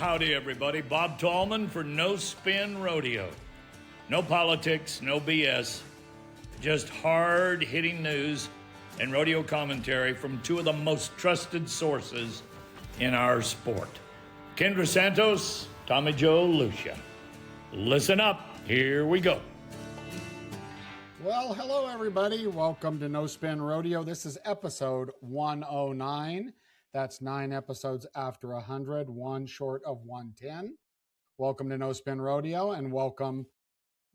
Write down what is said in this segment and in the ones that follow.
Howdy, everybody. Bob Tallman for No Spin Rodeo. No politics, no BS, just hard-hitting news and rodeo commentary from two of the most trusted sources in our sport. Kendra Santos, Tommy Joe Lucia. Listen up. Here we go. Well, hello, everybody. Welcome to No Spin Rodeo. This is episode 109. That's 9 episodes after 100, one short of 110. Welcome to No Spin Rodeo, and welcome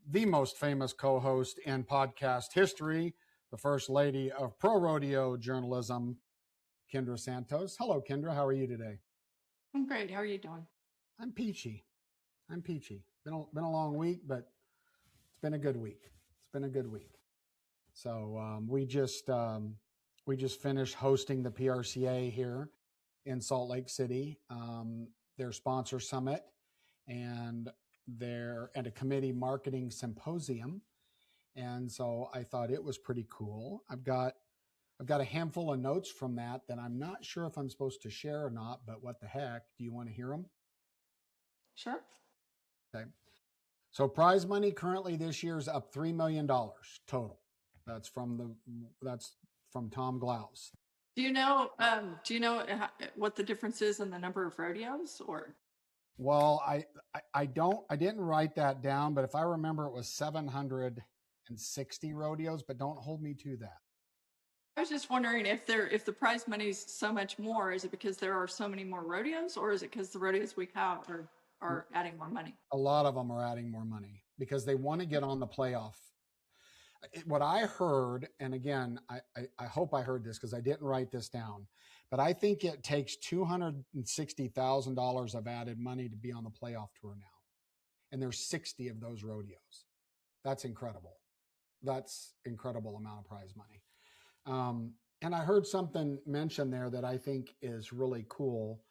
the most famous co-host in podcast history, the first lady of pro rodeo journalism, Kendra Santos. Hello, Kendra. How are you today? I'm great. How are you doing? I'm peachy. Been a long week, but it's been a good week. So we just finished hosting the PRCA here in Salt Lake City, their sponsor summit and a committee marketing symposium. And so I thought it was pretty cool. I've got a handful of notes from that I'm not sure if I'm supposed to share or not, but what the heck? Do you want to hear them? Sure. Okay. So prize money currently this year is up $3 million total. That's from Tom Glaus. Do you know what the difference is in the number of rodeos, or? Well, I didn't write that down, but if I remember, it was 760 rodeos, but don't hold me to that. I was just wondering if the prize money is so much more, is it because there are so many more rodeos, or is it because the rodeos we have are adding more money? A lot of them are adding more money because they want to get on the playoff. What I heard, and again, I hope I heard this because I didn't write this down, but I think it takes $260,000 of added money to be on the playoff tour now. And there's 60 of those rodeos. That's incredible. That's incredible amount of prize money. And I heard something mentioned there that I think is really cool.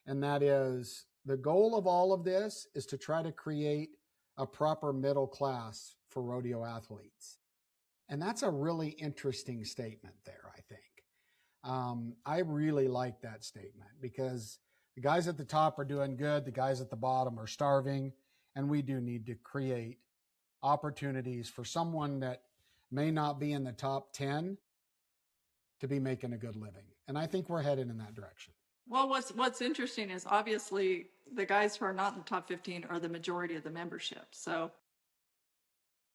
And that is the goal of all of this is to try to create a proper middle class for rodeo athletes. And that's a really interesting statement there, I think. I really like that statement because the guys at the top are doing good. The guys at the bottom are starving. And we do need to create opportunities for someone that may not be in the top 10 to be making a good living. And I think we're headed in that direction. Well, what's interesting is obviously the guys who are not in the top 15 are the majority of the membership. So.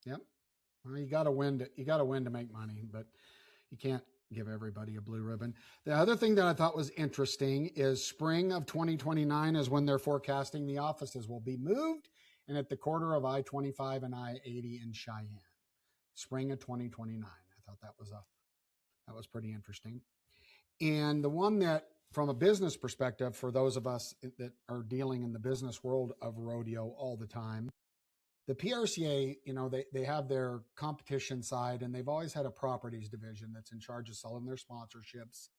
Yep. Well, you got to win to make money, but you can't give everybody a blue ribbon. The other thing that I thought was interesting is spring of 2029 is when they're forecasting the offices will be moved and at the corner of I-25 and I-80 in Cheyenne. Spring of 2029. I thought that was pretty interesting. And the one that, from a business perspective, for those of us that are dealing in the business world of rodeo all the time, the PRCA, they have their competition side, and they've always had a properties division that's in charge of selling their sponsorships.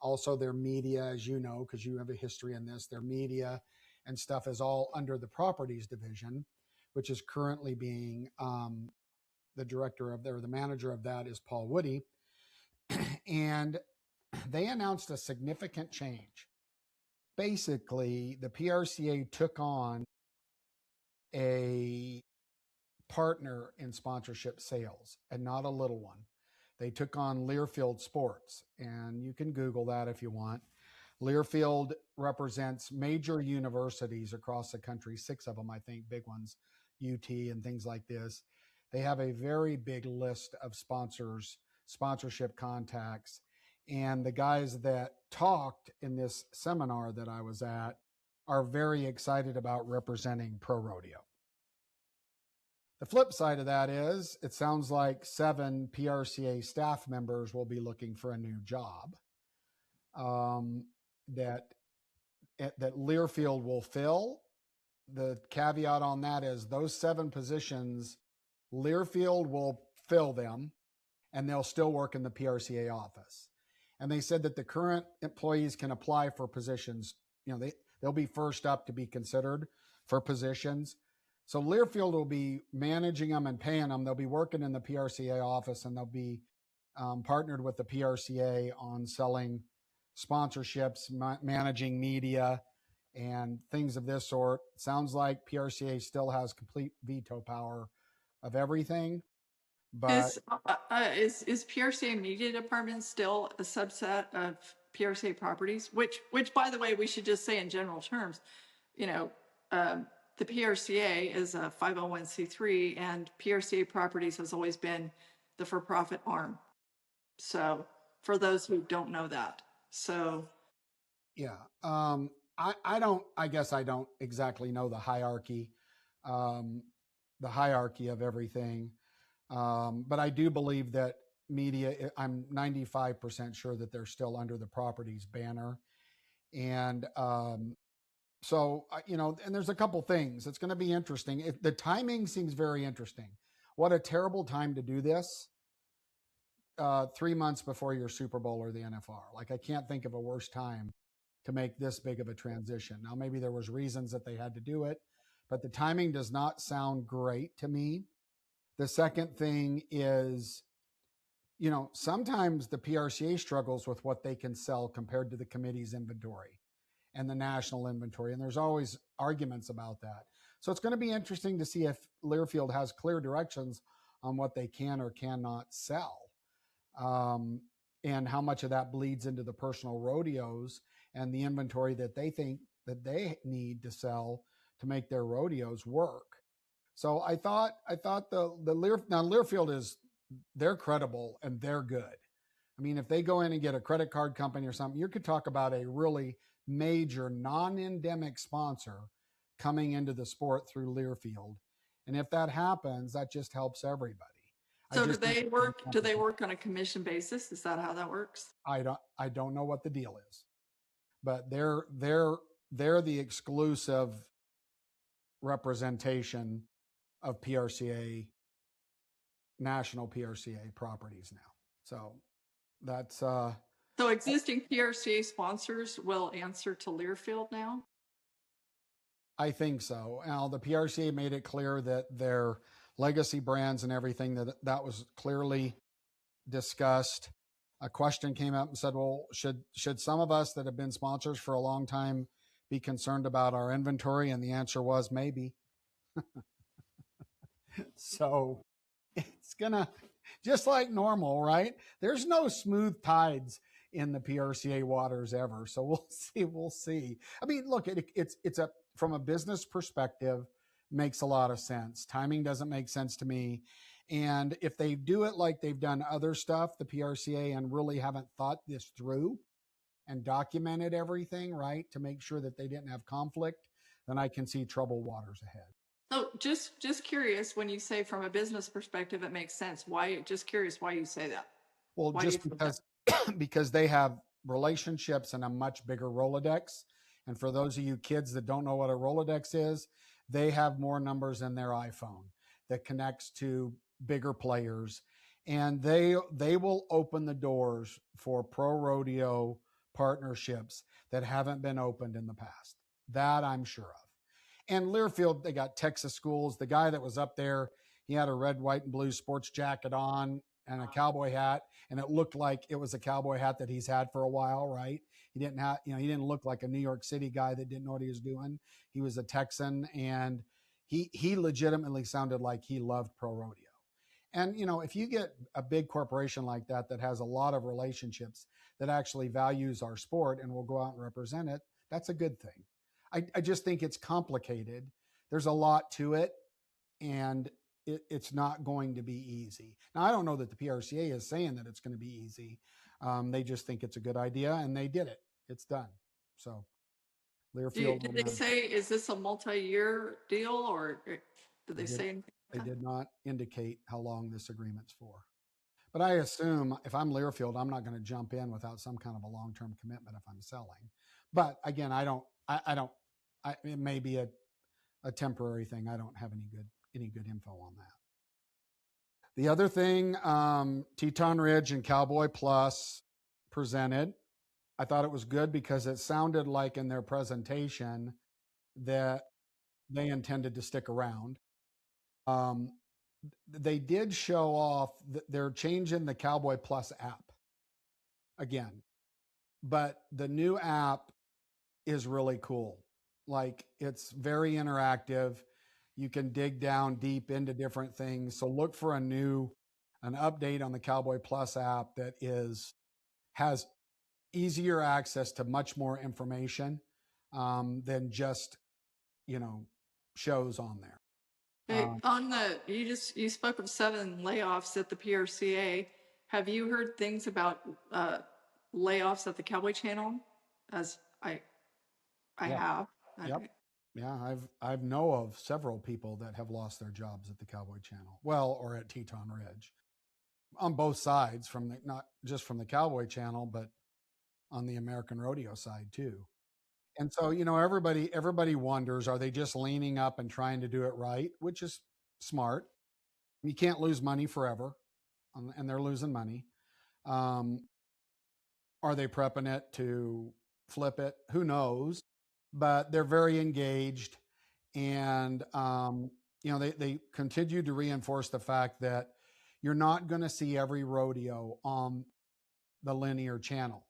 Also their media, as you know, because you have a history in this, their media and stuff is all under the properties division, which is currently being the manager of that is Paul Woody. And they announced a significant change. Basically, the PRCA took on a partner in sponsorship sales, and not a little one. They took on Learfield Sports, and you can Google that if you want. Learfield represents major universities across the country, 6 of them, I think, big ones, UT and things like this. They have a very big list of sponsorship contacts. And the guys that talked in this seminar that I was at are very excited about representing pro rodeo. The flip side of that is it sounds like 7 PRCA staff members will be looking for a new job that Learfield will fill. The caveat on that is those 7 positions, Learfield will fill them and they'll still work in the PRCA office. And they said that the current employees can apply for positions. They'll be first up to be considered for positions. So Learfield will be managing them and paying them. They'll be working in the PRCA office, and they'll be partnered with the PRCA on selling sponsorships, managing media, and things of this sort. Sounds like PRCA still has complete veto power of everything, but Is PRCA Media Department still a subset of PRCA Properties? Which, by the way, we should just say in general terms, you know, the PRCA is a 501c3, and PRCA Properties has always been the for-profit arm. So, for those who don't know that, so yeah, I guess I don't exactly know um, the hierarchy of everything. But I do believe that media, I'm 95% sure that they're still under the properties banner. And so, and there's a couple things. It's going to be interesting. The timing seems very interesting. What a terrible time to do this 3 months before your Super Bowl or the NFR. Like, I can't think of a worse time to make this big of a transition. Now, maybe there was reasons that they had to do it, but the timing does not sound great to me. The second thing is, sometimes the PRCA struggles with what they can sell compared to the committee's inventory and the national inventory. And there's always arguments about that. So it's going to be interesting to see if Learfield has clear directions on what they can or cannot sell, and how much of that bleeds into the personal rodeos and the inventory that they think that they need to sell to make their rodeos work. So I thought Learfield they're credible and they're good. I mean, if they go in and get a credit card company or something, you could talk about a really major non-endemic sponsor coming into the sport through Learfield. And if that happens, that just helps everybody. So do they work on a commission basis? Is that how that works? I don't know what the deal is, but they're the exclusive representation of PRCA, national PRCA properties now. So that's so existing PRCA sponsors will answer to Learfield now? I think so. Now, the PRCA made it clear that their legacy brands and everything, that was clearly discussed. A question came up and said, well, should some of us that have been sponsors for a long time be concerned about our inventory? And the answer was maybe. So it's gonna, just like normal, right? There's no smooth tides in the PRCA waters ever. So we'll see. I mean, look, it's from a business perspective, makes a lot of sense. Timing doesn't make sense to me. And if they do it like they've done other stuff, the PRCA, and really haven't thought this through and documented everything, right, to make sure that they didn't have conflict, then I can see troubled waters ahead. So just curious, when you say from a business perspective, it makes sense. Just curious why you say that. Well, Why just because they have relationships and a much bigger Rolodex. And for those of you kids that don't know what a Rolodex is, they have more numbers in their iPhone that connects to bigger players. And they will open the doors for pro rodeo partnerships that haven't been opened in the past. That I'm sure of. And Learfield, they got Texas schools. The guy that was up there, he had a red, white, and blue sports jacket on and a cowboy hat, and it looked like it was a cowboy hat that he's had for a while, right? He didn't look like a New York City guy that didn't know what he was doing. He was a Texan, and he legitimately sounded like he loved pro rodeo. And, if you get a big corporation like that has a lot of relationships, that actually values our sport and will go out and represent it, that's a good thing. I just think it's complicated. There's a lot to it, and it's not going to be easy. Now, I don't know that the PRCA is saying that it's going to be easy. They just think it's a good idea, and they did it. It's done. So, Learfield. Did they say, is this a multi-year deal, or did they say anything? They did not indicate how long this agreement's for. But I assume if I'm Learfield, I'm not going to jump in without some kind of a long-term commitment if I'm selling. But again, it may be a temporary thing. I don't have any good info on that. The other thing, Teton Ridge and Cowboy Plus presented. I thought it was good because it sounded like in their presentation that they intended to stick around. They did show off that they're changing the Cowboy Plus app again, but the new app is really cool. Like, it's very interactive. You can dig down deep into different things. So look for an update on the Cowboy Plus app that has easier access to much more information than just, shows on there. Hey, you spoke of 7 layoffs at the PRCA. Have you heard things about layoffs at the Cowboy Channel? As I Yeah. have. Yep. Yeah, I've know of several people that have lost their jobs at the Cowboy Channel. Well, or at Teton Ridge. On both sides, not just from the Cowboy Channel, but on the American Rodeo side too. And so, everybody wonders, are they just leaning up and trying to do it right, which is smart. You can't lose money forever, and they're losing money. Are they prepping it to flip it? Who knows? But they're very engaged, and they continue to reinforce the fact that you're not going to see every rodeo on the linear channel,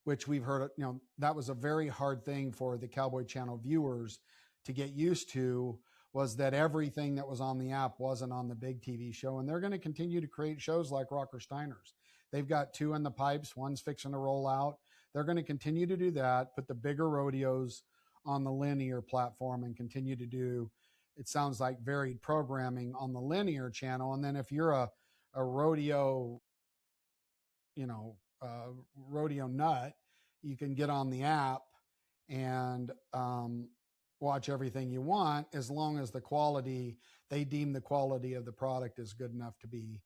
which we've heard. That was a very hard thing for the Cowboy Channel viewers to get used to, was that everything that was on the app wasn't on the big TV show. And they're going to continue to create shows like Rocker Steiner's. They've got 2 in the pipes, one's fixing to roll out. They're going to continue to do that, put the bigger rodeos on the linear platform, and continue to do, it sounds like, varied programming on the linear channel. And then if you're a rodeo, rodeo nut, you can get on the app and watch everything you want, as long as they deem the quality of the product is good enough to be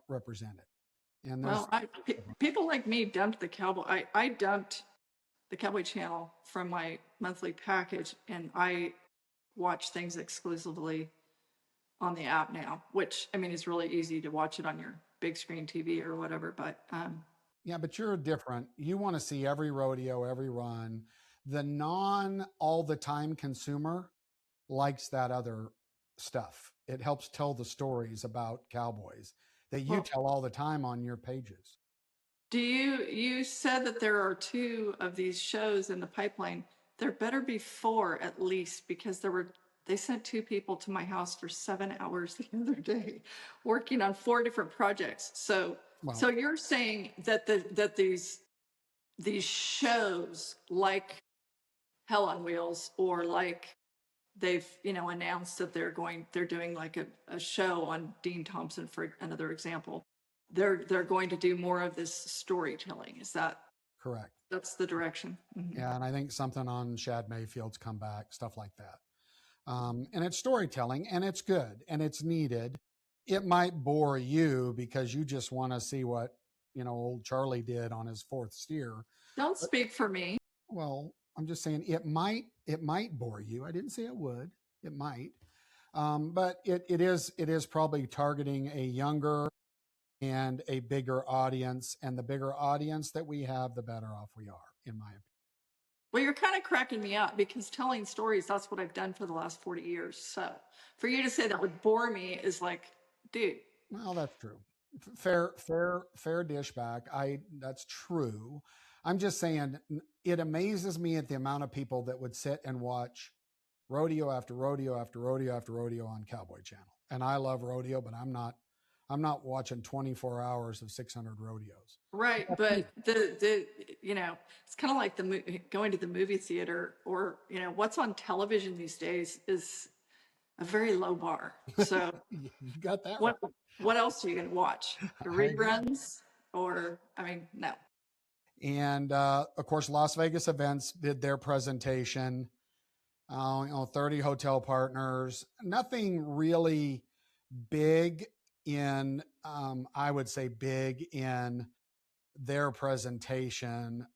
represented. And Well, people like me dumped the Cowboy. I dumped the Cowboy Channel from my monthly package, and I watch things exclusively on the app now, which, I mean, it's really easy to watch it on your big screen TV or whatever. But yeah, but you're different. You want to see every rodeo, every run. The non all the time consumer likes that other stuff. It helps tell the stories about cowboys that you tell all the time on your pages. You said that there are 2 of these shows in the pipeline. There better be 4 at least, because they sent 2 people to my house for 7 hours the other day working on 4 different projects. So you're saying that these shows, like Hell on Wheels, or like they've announced that they're doing like a show on Dean Thompson, for another example, they're going to do more of this storytelling. Is that correct? That's the direction. Mm-hmm. Yeah, and I think something on Shad Mayfield's comeback, stuff like that. And it's storytelling, and it's good, and it's needed. It might bore you because you just want to see what old Charlie did on his 4th steer. Don't speak for me. Well, I'm just saying it might bore you. I didn't say it would. It might, but it is probably targeting a younger and a bigger audience, and the bigger audience that we have, the better off we are, in my opinion. Well, you're kind of cracking me up, because telling stories, that's what I've done for the last 40 years. So for you to say that would bore me is like, dude. Well, that's true. Fair dish back. That's true. I'm just saying, it amazes me at the amount of people that would sit and watch rodeo after rodeo after rodeo after rodeo on Cowboy Channel. And I love rodeo, but I'm not watching 24 hours of 600 rodeos. Right, but the it's kind of like going to the movie theater, or what's on television these days is a very low bar. So you got that. What else are you going to watch? The reruns, or no. And of course, Las Vegas Events did their presentation. 30 hotel partners. Nothing really big in, I would say, big in their presentation.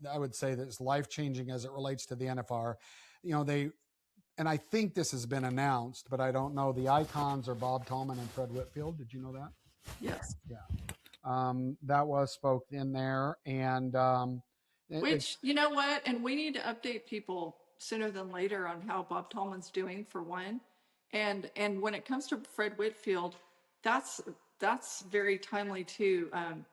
I would say that it's life-changing as it relates to the NFR. And I think this has been announced, but I don't know. The icons are Bob Tallman and Fred Whitfield. Did you know that? Yes. Yeah. That was spoke in there. And which, you know what? And we need to update people sooner than later on how Bob Tallman's doing, for one. And when it comes to Fred Whitfield, that's very timely too.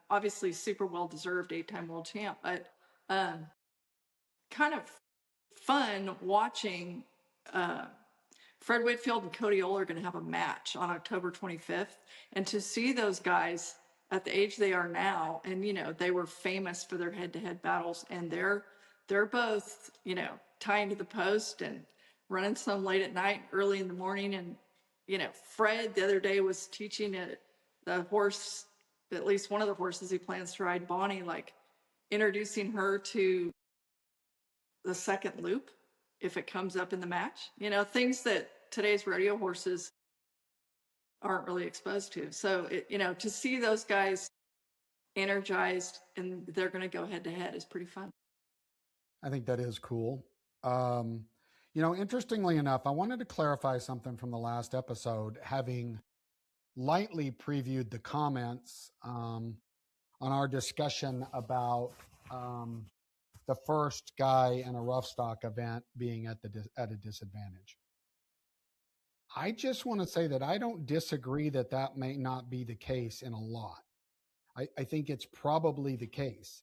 Obviously super well-deserved 8-time world champ, but kind of fun watching Fred Whitfield and Cody Ohl are going to have a match on October 25th. And to see those guys at the age they are now, and, you know, they were famous for their head-to-head battles, and they're both, you know, tying to the post and running some late at night, early in the morning. And, you know, Fred the other day was teaching the horse, at least one of the horses he plans to ride, Bonnie, like introducing her to the second loop if it comes up in the match, you know, things that today's rodeo horses aren't really exposed to. So, you know, to see those guys energized and they're going to go head to head is pretty fun. I think that is cool. You know, interestingly enough, I wanted to clarify something from the last episode, having lightly previewed the comments on our discussion about the first guy in a rough stock event being at a disadvantage. I just want to say that I don't disagree that that may not be the case in a lot. I think it's probably the case.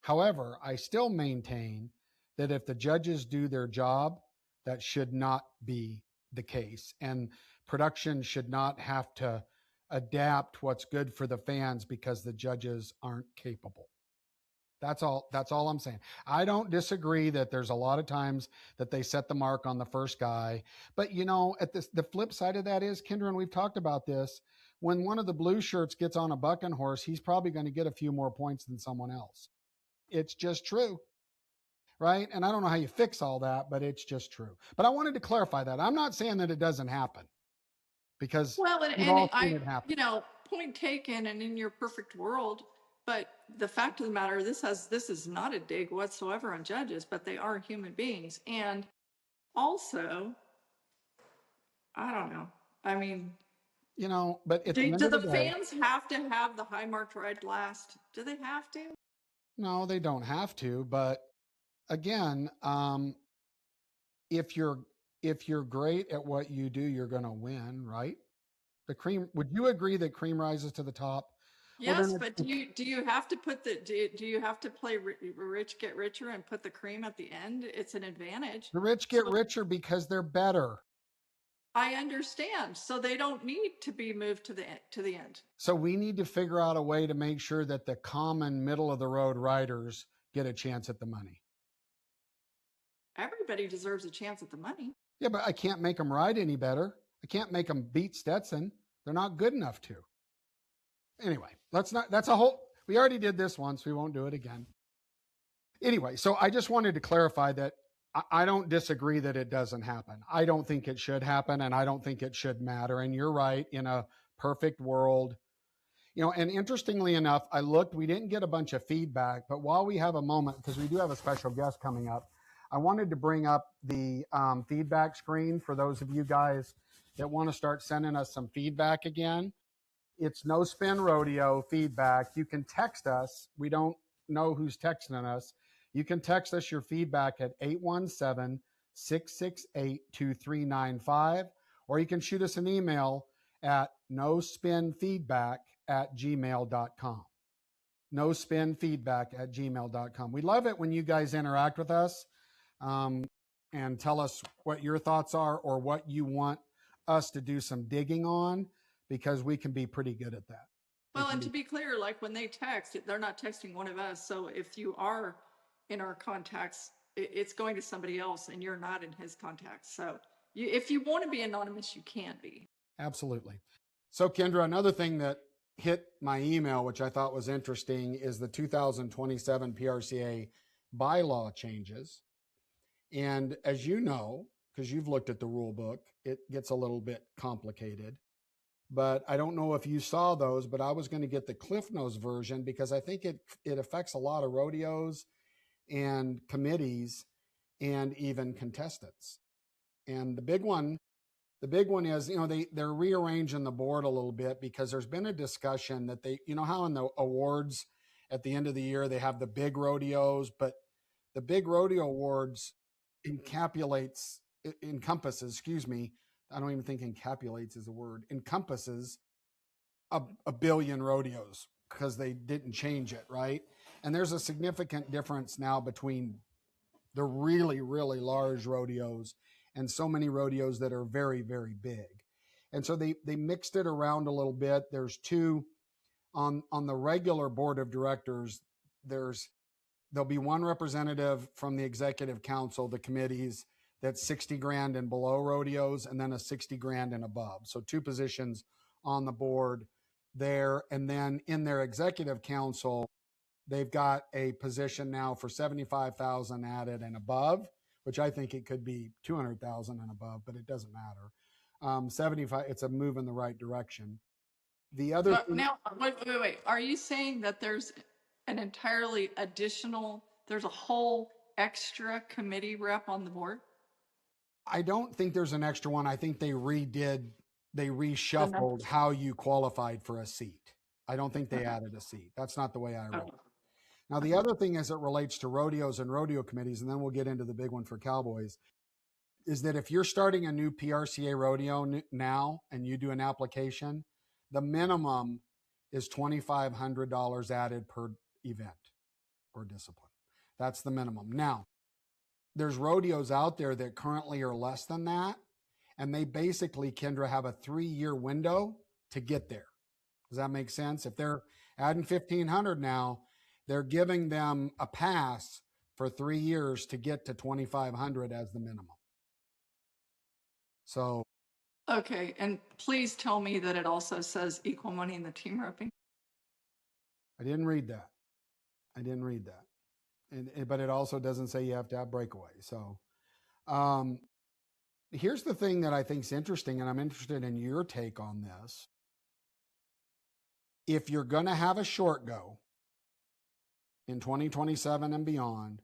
However, I still maintain that if the judges do their job, that should not be the case. And production should not have to adapt what's good for the fans because the judges aren't capable. That's all I'm saying. I don't disagree that there's a lot of times that they set the mark on the first guy. But, you know, at the flip side of that is, Kendra, and we've talked about this, when one of the blue shirts gets on a bucking horse, he's probably going to get a few more points than someone else. It's just true, right? And I don't know how you fix all that, but it's just true. But I wanted to clarify that. I'm not saying that it doesn't happen, because we've all seen it happen. You know, point taken, and in your perfect world. But the fact of the matter, this is not a dig whatsoever on judges, but they are human beings. And also, I don't know. I mean, you know, but at the end do of the the day, fans have to have the high marked ride last? Do they have to? No, they don't have to. But again, if you're great at what you do, you're going to win, right? The cream. Would you agree that cream rises to the top? Yes, but do you have to put do you have to play rich get richer and put the cream at the end? It's an advantage. The rich get richer because they're better. I understand. So they don't need to be moved to the end. So we need to figure out a way to make sure that the common middle of the road riders get a chance at the money. Everybody deserves a chance at the money. Yeah, but I can't make them ride any better. I can't make them beat Stetson. They're not good enough to. Anyway, we already did this once. We won't do it again. Anyway, so I just wanted to clarify that I don't disagree that it doesn't happen. I don't think it should happen, and I don't think it should matter. And you're right, in a perfect world, you know, and interestingly enough, we didn't get a bunch of feedback, but while we have a moment, because we do have a special guest coming up, I wanted to bring up the feedback screen for those of you guys that want to start sending us some feedback again. It's No Spin Rodeo feedback. You can text us. We don't know who's texting us. You can text us your feedback at 817-668-2395, or you can shoot us an email at nospinfeedback@gmail.com. nospinfeedback@gmail.com. We love it when you guys interact with us and tell us what your thoughts are or what you want us to do some digging on, because we can be pretty good at that. Well, and to be clear, like when they text, they're not texting one of us. So if you are in our contacts, it's going to somebody else and you're not in his contacts. So if you want to be anonymous, you can be. Absolutely. So Kendra, another thing that hit my email, which I thought was interesting, is the 2027 PRCA bylaw changes. And as you know, because you've looked at the rule book, it gets a little bit complicated. But I don't know if you saw those, but I was going to get the Cliff Notes version because I think it affects a lot of rodeos and committees and even contestants. And the big one is, you know, they're rearranging the board a little bit because there's been a discussion that you know how in the awards at the end of the year, they have the big rodeos, but the big rodeo awards encompasses, I don't even think encapsulates is a word, encompasses a billion rodeos because they didn't change it, right? And there's a significant difference now between the really, really large rodeos, and so many rodeos that are very, very big. And so they mixed it around a little bit. There's two on the regular board of directors. There'll be one representative from the executive council, the committees, that's 60 grand and below rodeos, and then a 60 grand and above. So two positions on the board there. And then in their executive council, they've got a position now for 75,000 added and above, which I think it could be 200,000 and above, but it doesn't matter. 75, it's a move in the right direction. The other thing, now, wait. Are you saying that there's an entirely additional, there's a whole extra committee rep on the board? I don't think there's an extra one. I think they reshuffled how you qualified for a seat. I don't think they added a seat. That's not the way I read it. Now, the other thing as it relates to rodeos and rodeo committees, and then we'll get into the big one for Cowboys, is that if you're starting a new PRCA rodeo now and you do an application, the minimum is $2,500 added per event or discipline. That's the minimum. Now, there's rodeos out there that currently are less than that, and they basically, Kendra, have a 3-year window to get there. Does that make sense? If they're adding 1,500 now, they're giving them a pass for 3 years to get to 2,500 as the minimum. So. Okay, and please tell me that it also says equal money in the team roping. I didn't read that. But it also doesn't say you have to have breakaway. So here's the thing that I think is interesting, and I'm interested in your take on this. If you're going to have a short go in 2027 and beyond,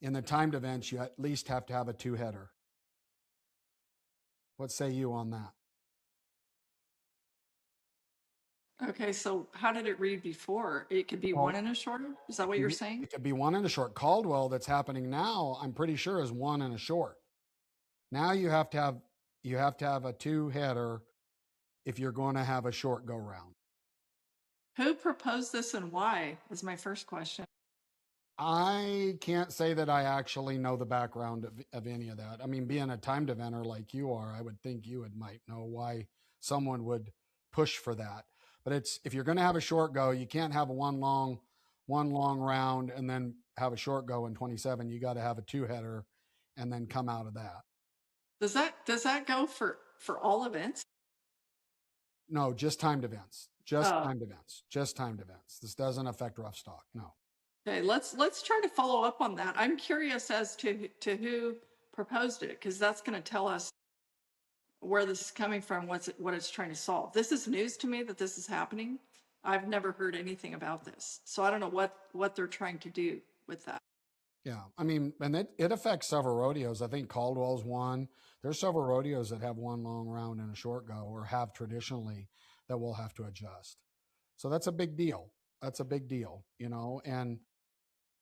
in the timed events, you at least have to have a 2-header. What say you on that? Okay, so how did it read before? It could be one and a short? Is that what you're saying? It could be one and a short. Caldwell, that's happening now, I'm pretty sure is one and a short. Now you have to have a 2-header if you're going to have a short go round. Who proposed this and why is my first question. I can't say that I actually know the background of any of that. I mean, being a timed eventer like you are, I would think you might know why someone would push for that. But if you're going to have a short go, you can't have one long round and then have a short go in 27. You got to have a 2-header and then come out of that. Does that go for all events? No, just timed events. Timed events. This doesn't affect rough stock. No. Okay, let's try to follow up on that. I'm curious as to who proposed it, because that's going to tell us where this is coming from, what it's trying to solve. This is news to me that this is happening. I've never heard anything about this, so I don't know what they're trying to do with that. Yeah, I mean, and it affects several rodeos. I think Caldwell's one. There's several rodeos that have one long round and a short go, or have traditionally, that we'll have to adjust. So that's a big deal. You know, and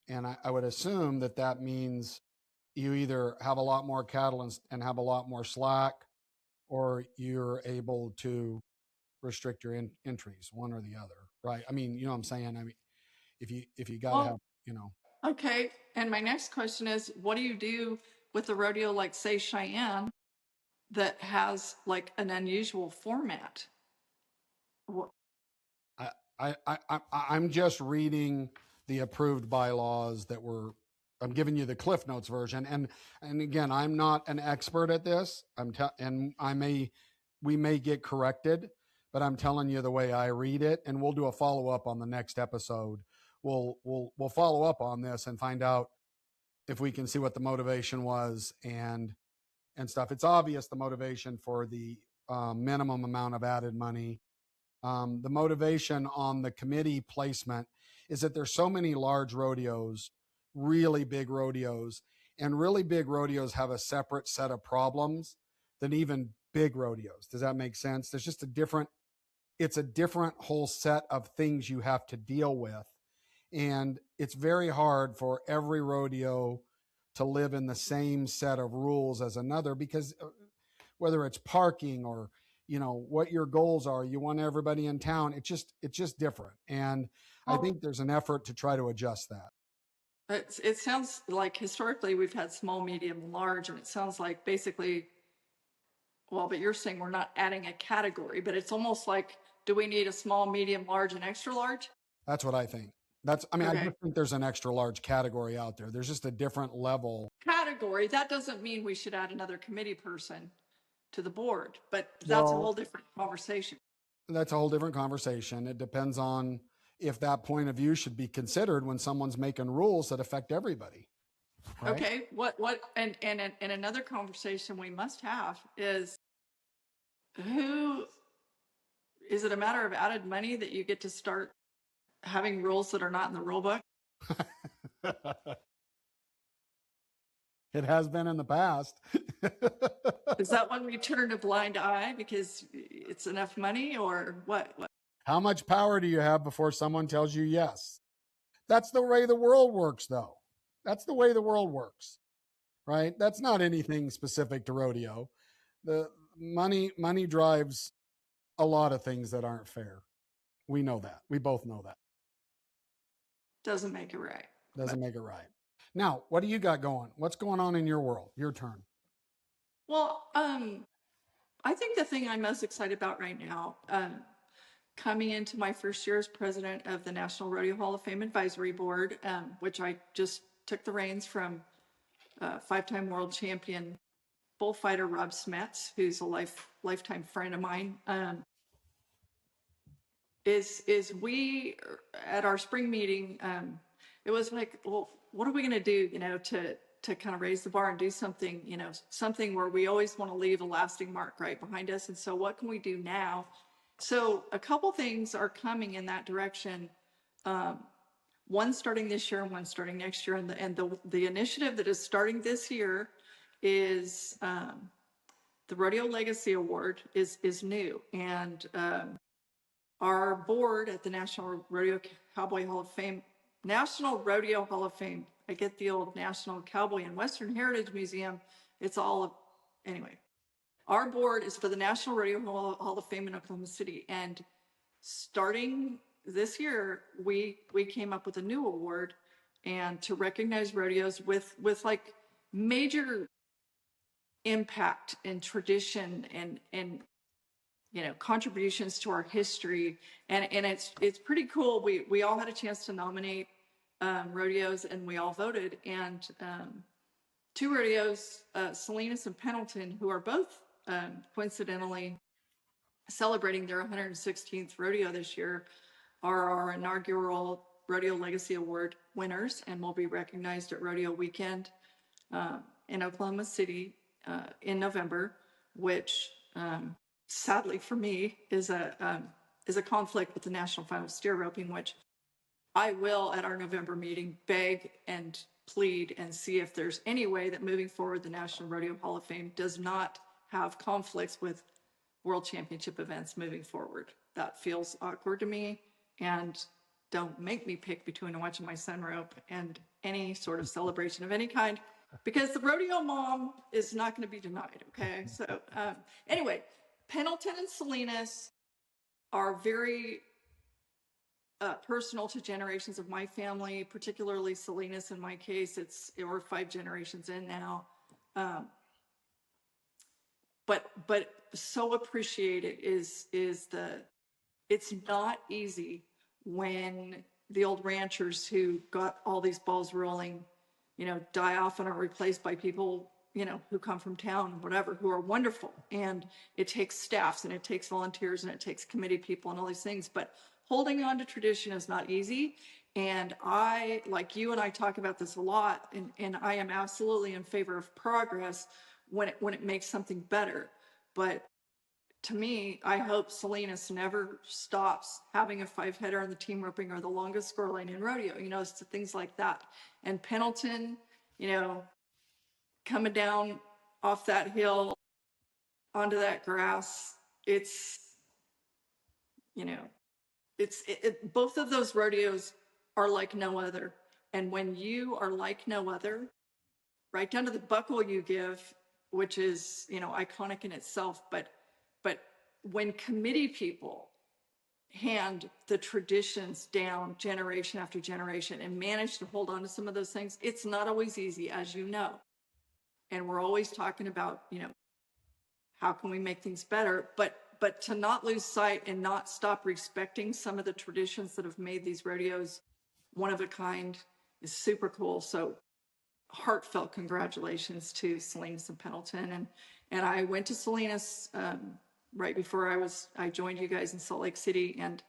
I would assume that means you either have a lot more cattle and have a lot more slack, or you're able to restrict your entries, one or the other, right? I mean, you know what I'm saying? I mean, if you got to have, you know. Okay, and my next question is, what do you do with a rodeo like, say, Cheyenne, that has like an unusual format? I'm just reading the approved bylaws that I'm giving you the Cliff Notes version. And again, I'm not an expert at this. We may get corrected, but I'm telling you the way I read it, and we'll do a follow-up on the next episode. We'll follow up on this and find out if we can see what the motivation was and stuff. It's obvious the motivation for the minimum amount of added money. The motivation on the committee placement is that there's so many large rodeos, really big rodeos, and really big rodeos have a separate set of problems than even big rodeos. Does that make sense? There's just it's a different whole set of things you have to deal with. And it's very hard for every rodeo to live in the same set of rules as another, because whether it's parking or, you know, what your goals are, you want everybody in town. It's just different. And I think there's an effort to try to adjust that. It sounds like historically we've had small, medium, large, and it sounds like basically, well, but you're saying we're not adding a category, but it's almost like, do we need a small, medium, large, and extra large? That's what I think. I Okay. just think there's an extra large category out there. There's just a different level. Category, that doesn't mean we should add another committee person to the board, but that's a Well, whole different conversation. that's a whole different conversation. It depends on if that point of view should be considered when someone's making rules that affect everybody. Right? Okay, and another conversation we must have is who, is it a matter of added money that you get to start having rules that are not in the rule book? It has been in the past. Is that when we turn a blind eye because it's enough money, or what? How much power do you have before someone tells you yes? That's the way the world works, though. That's the way the world works, right? That's not anything specific to rodeo. The money drives a lot of things that aren't fair. We know that. We both know that. Doesn't make it right. Doesn't make it right. Now, what do you got going? What's going on in your world? Your turn. Well, I think the thing I'm most excited about right now, coming into my first year as president of the National Rodeo Hall of Fame Advisory Board, which I just took the reins from five-time world champion bullfighter Rob Smets, who's a lifetime friend of mine. Is we at our spring meeting, it was like, well, what are we going to do, to kind of raise the bar and do something, something where we always want to leave a lasting mark right behind us. And so what can we do now? So a couple things are coming in that direction. One starting this year and one starting next year. And the initiative that is starting this year is the Rodeo Legacy Award is new. And our board at the National Rodeo Cowboy Hall of Fame, National Rodeo Hall of Fame, I get the old National Cowboy and Western Heritage Museum. It's all, anyway. Our board is for the National Rodeo Hall of Fame in Oklahoma City. And starting this year, we came up with a new award and to recognize rodeos with like major impact and tradition and contributions to our history. And it's pretty cool. We all had a chance to nominate rodeos and we all voted. And two rodeos, Salinas and Pendleton, who are both coincidentally celebrating their 116th rodeo this year, are our inaugural Rodeo Legacy Award winners and will be recognized at Rodeo Weekend in Oklahoma City in November, which sadly for me is a conflict with the National Final Steer Roping, which I will at our November meeting beg and plead and see if there's any way that moving forward the National Rodeo Hall of Fame does not have conflicts with World Championship events moving forward. That feels awkward to me, and don't make me pick between watching my son rope and any sort of celebration of any kind, because the rodeo mom is not going to be denied. Okay, so anyway, Pendleton and Salinas are very personal to generations of my family, particularly Salinas. In my case, we're 5 generations in now. But so appreciated is it's not easy when the old ranchers who got all these balls rolling, die off and are replaced by people, who come from town, whatever, who are wonderful. And it takes staffs and it takes volunteers and it takes committee people and all these things. But holding on to tradition is not easy. And I, like you and I talk about this a lot, and I am absolutely in favor of progress when it makes something better. But to me, I hope Salinas never stops having a 5-header on the team roping or the longest score line in rodeo, it's things like that. And Pendleton, coming down off that hill onto that grass, both of those rodeos are like no other. And when you are like no other, right down to the buckle you give, which is, iconic in itself, but when committee people hand the traditions down generation after generation and manage to hold on to some of those things. It's not always easy, as you know. And we're always talking about, how can we make things better? But to not lose sight and not stop respecting some of the traditions that have made these rodeos one of a kind is super cool. So heartfelt congratulations to Salinas and Pendleton. And I went to Salinas right before I joined you guys in Salt Lake City, and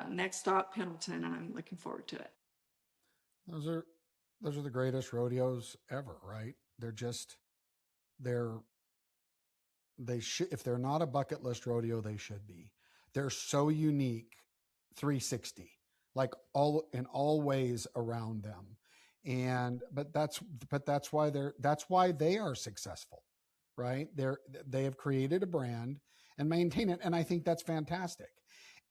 next stop Pendleton, and I'm looking forward to it. Those are the greatest rodeos ever, right? They should, if they're not a bucket list rodeo, they should be. They're so unique, 360, like in all ways around them. But that's why they are successful, right? They have created a brand and maintain it. And I think that's fantastic.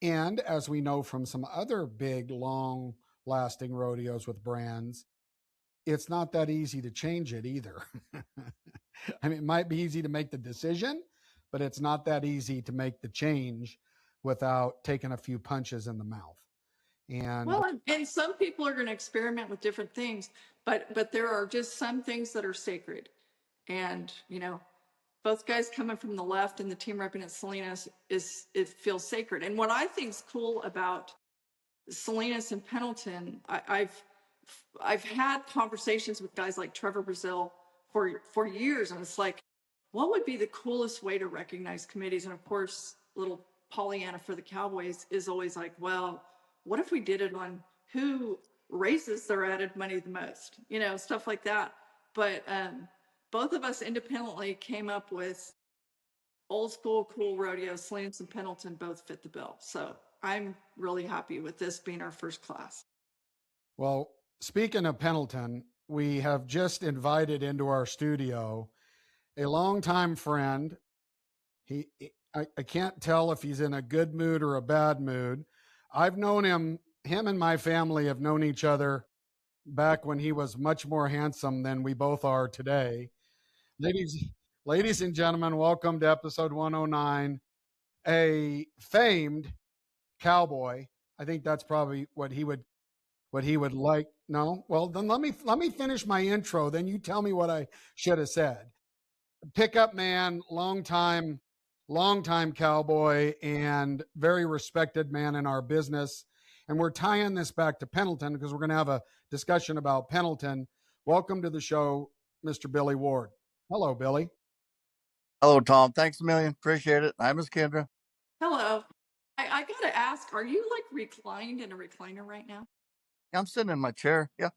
And as we know from some other big, long lasting rodeos with brands, it's not that easy to change it either. I mean, it might be easy to make the decision, but it's not that easy to make the change without taking a few punches in the mouth. And some people are going to experiment with different things, but there are just some things that are sacred. And, both guys coming from the left and the team repping at Salinas it feels sacred. And what I think is cool about Salinas and Pendleton, I've had conversations with guys like Trevor Brazil for years, and it's like, what would be the coolest way to recognize committees? And of course, little Pollyanna for the Cowboys is always like, well, what if we did it on who raises their added money the most? Stuff like that. But both of us independently came up with old school cool rodeo. Salinas and Pendleton both fit the bill. So I'm really happy with this being our first class. Well, speaking of Pendleton, we have just invited into our studio a longtime friend. I can't tell if he's in a good mood or a bad mood. I've known him and my family have known each other back when he was much more handsome than we both are today. Ladies and gentlemen, welcome to episode 109, a famed cowboy. I think that's probably what he would like. No? Well, then let me finish my intro. Then you tell me what I should have said. Pickup man, long time cowboy, and very respected man in our business. And we're tying this back to Pendleton because we're going to have a discussion about Pendleton. Welcome to the show, Mr. Billy Ward. Hello, Billy. Hello, Tom. Thanks a million. Appreciate it. Hi, Miss Kendra. Hello. I got to ask, are you like reclined in a recliner right now? I'm sitting in my chair. Yeah.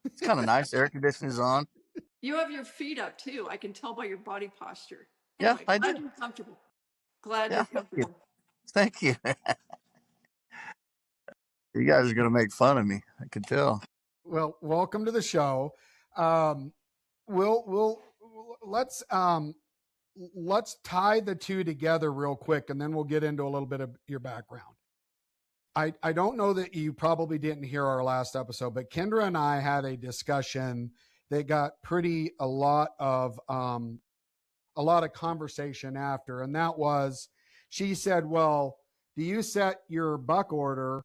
It's kind of nice. Air conditioning's on. You have your feet up too. I can tell by your body posture. Anyway, yeah, I glad do. You're comfortable. Glad you're comfortable. Thank you. You guys are going to make fun of me. I can tell. Well, welcome to the show. Let's tie the two together real quick, and then we'll get into a little bit of your background. I don't know that you probably didn't hear our last episode, but Kendra and I had a discussion that got a lot of conversation after, and that was, she said, well, do you set your buck order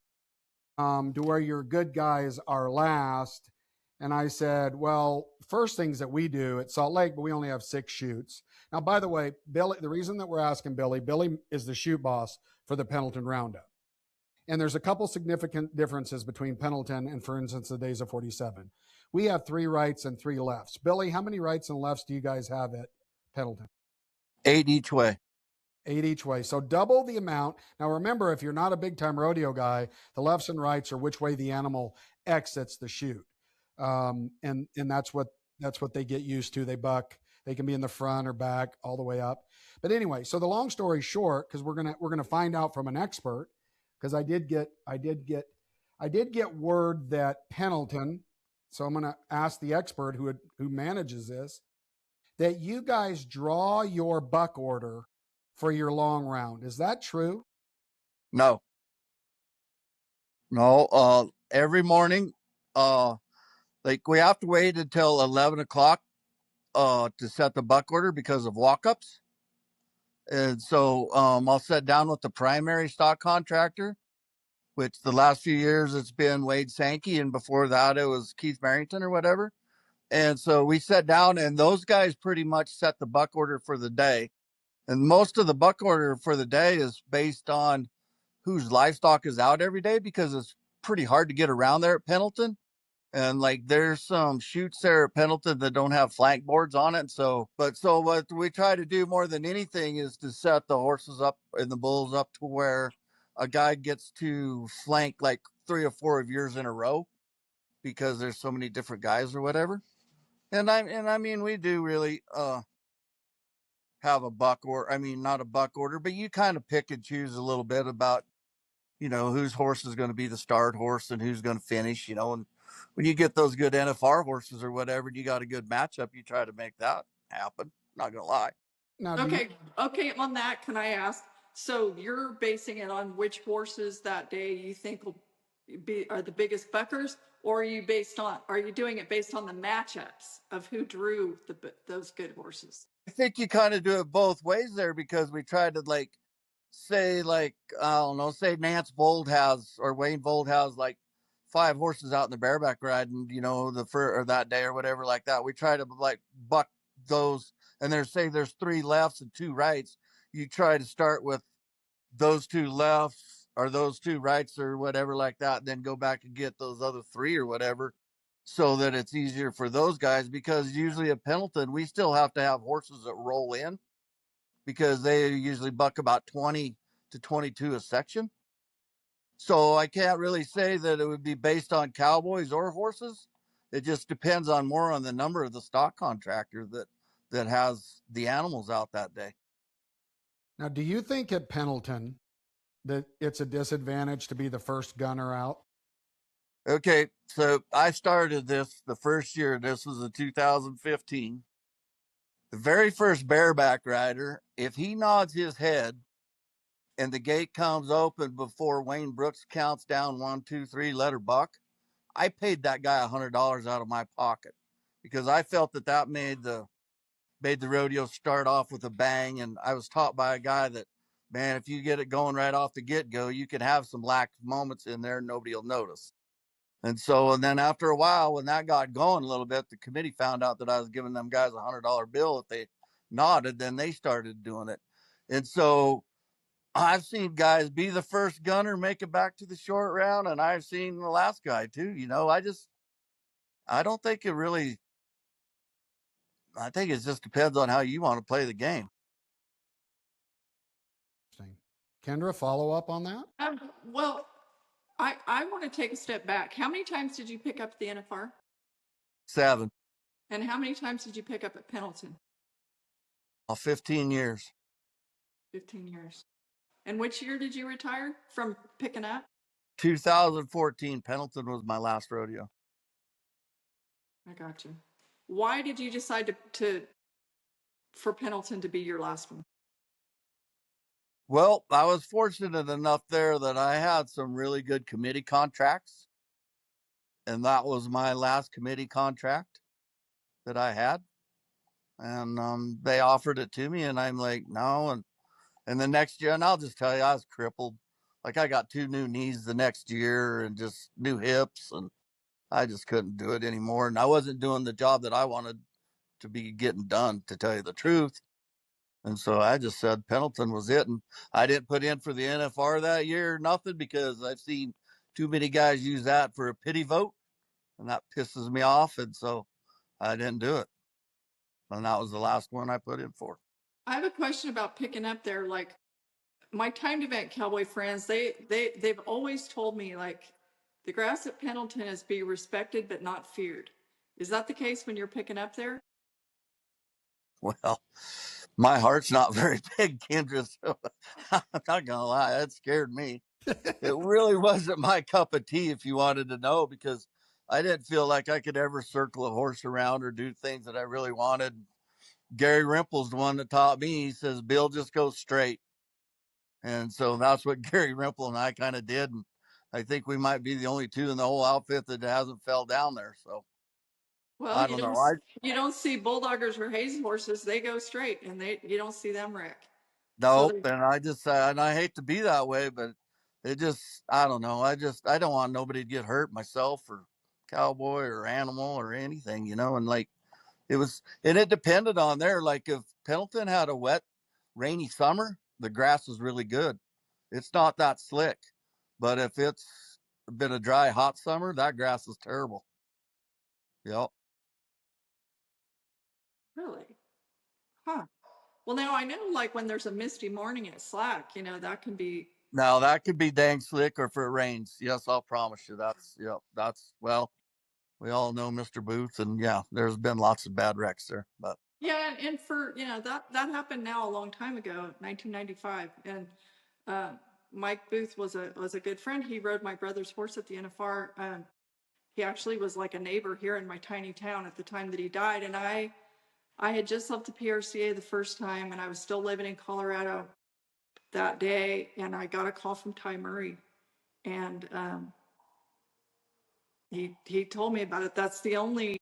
to where your good guys are last? And I said, well, first things that we do at Salt Lake, but we only have 6 chutes. Now, by the way, Billy, the reason that we're asking Billy is the chute boss for the Pendleton Round-Up. And there's a couple significant differences between Pendleton and, for instance, the Days of 47. We have 3 rights and 3 lefts. Billy, how many rights and lefts do you guys have at Pendleton? 8 each way. 8 each way. So double the amount. Now, remember, if you're not a big-time rodeo guy, the lefts and rights are which way the animal exits the chute. And that's what they get used to. They buck. They can be in the front or back all the way up. But anyway, so the long story short, because we're gonna find out from an expert, because I did get word that Pendleton. So I'm gonna ask the expert who manages this, that you guys draw your buck order for your long round. Is that true? No. Every morning, we have to wait until 11 o'clock to set the buck order because of walk-ups. And so I'll sit down with the primary stock contractor, which the last few years it's been Wade Sankey, and before that it was Keith Barrington or whatever. And so we sat down, and those guys pretty much set the buck order for the day. And most of the buck order for the day is based on whose livestock is out every day, because it's pretty hard to get around there at Pendleton. And like there's some chutes there at Pendleton that don't have flank boards on it. So what we try to do more than anything is to set the horses up and the bulls up to where a guy gets to flank like 3 or 4 of yours in a row, because there's so many different guys or whatever. And I mean, we do really have a buck, or I mean, not a buck order, but you kind of pick and choose a little bit about, whose horse is going to be the start horse and who's going to finish, and when you get those good NFR horses or whatever, and you got a good matchup, you try to make that happen. Not going to lie. Now, Okay, on that, can I ask, so you're basing it on which horses that day you think are the biggest buckers, or are you doing it based on the matchups of who drew those good horses? I think you kind of do it both ways there, because we tried to say I don't know, say Nance Vold has, or Wayne Vold has like 5 horses out in the bareback riding, or that day or whatever like that. We try to like buck those, and there's 3 lefts and 2 rights. You try to start with those 2 lefts or those 2 rights or whatever like that, and then go back and get those other 3 or whatever, so that it's easier for those guys. Because usually at Pendleton, we still have to have horses that roll in, because they usually buck about 20 to 22 a section. So I can't really say that it would be based on cowboys or horses. It just depends more on the number of the stock contractor that has the animals out that day. Now, do you think at Pendleton that it's a disadvantage to be the first gunner out? Okay, so I started this the first year. This was in 2015. The very first bareback rider, if he nods his head and the gate comes open before Wayne Brooks counts down 1, 2, 3, let her buck, I paid that guy $100 out of my pocket, because I felt that made the rodeo start off with a bang. And I was taught by a guy that, man, if you get it going right off the get-go, you can have some lax moments in there, nobody will notice. And then after a while, when that got going a little bit, the committee found out that I was giving them guys $100 bill if they nodded. Then they started doing it. And so I've seen guys be the first gunner, make it back to the short round, and I've seen the last guy too. I don't think it really, I think it just depends on how you want to play the game. Interesting. Kendra, follow up on that? Well, I want to take a step back. How many times did you pick up the NFR? 7. And how many times did you pick up at Pendleton? 15 years. 15 years. And which year did you retire from picking up? 2014. Pendleton was my last rodeo. I got you. Why did you decide for Pendleton to be your last one? Well, I was fortunate enough there that I had some really good committee contracts. And that was my last committee contract that I had. And they offered it to me, and I'm like, no. And the next year, and I'll just tell you, I was crippled. Like, I got 2 new knees the next year and just new hips, and I just couldn't do it anymore. And I wasn't doing the job that I wanted to be getting done, to tell you the truth. And so I just said Pendleton was it. And I didn't put in for the NFR that year, nothing, because I've seen too many guys use that for a pity vote, and that pisses me off. And so I didn't do it. And that was the last one I put in for. I have a question about picking up there. Like, my timed event cowboy friends, they've always told me, like, the grass at Pendleton is be respected but not feared. Is that the case when you're picking up there? Well, my heart's not very big, Kendra, so I'm not gonna lie, that scared me. It really wasn't my cup of tea, if you wanted to know, because I didn't feel like I could ever circle a horse around or do things that I really wanted. Gary Rimple's the one that taught me. He says, Bill, just go straight. And so that's what Gary Rimple and I kind of did. And I think we might be the only 2 in the whole outfit that hasn't fell down there. So Well, I don't know. you don't see bulldoggers or haze horses. They go straight, and you don't see them wreck. So Nope. And I just, and I hate to be that way, but it just, I don't know. I don't want nobody to get hurt, myself or Cowboy or Animal or anything, you know. And like it was, and it depended on there. Like if Pendleton had a wet, rainy summer, the grass was really good. It's not that slick. But if it's been a dry, hot summer, that grass is terrible. Yep. really, huh? Well, now I know, like when there's a misty morning at Slack, that can be. Now that could be dang slick, or if it rains. Yes, I'll promise you. That's, yep. That's, well, we all know Mr. Booth, and yeah, there's been lots of bad wrecks there. But Yeah, and for that happened now a long time ago, 1995, and uh, Mike Booth was a good friend. He rode my brother's horse at the NFR. He actually was like a neighbor here in my tiny town at the time that he died, and I had just left the PRCA the first time, and I was still living in Colorado that day, and I got a call from Ty Murray, and he told me about it. That's the only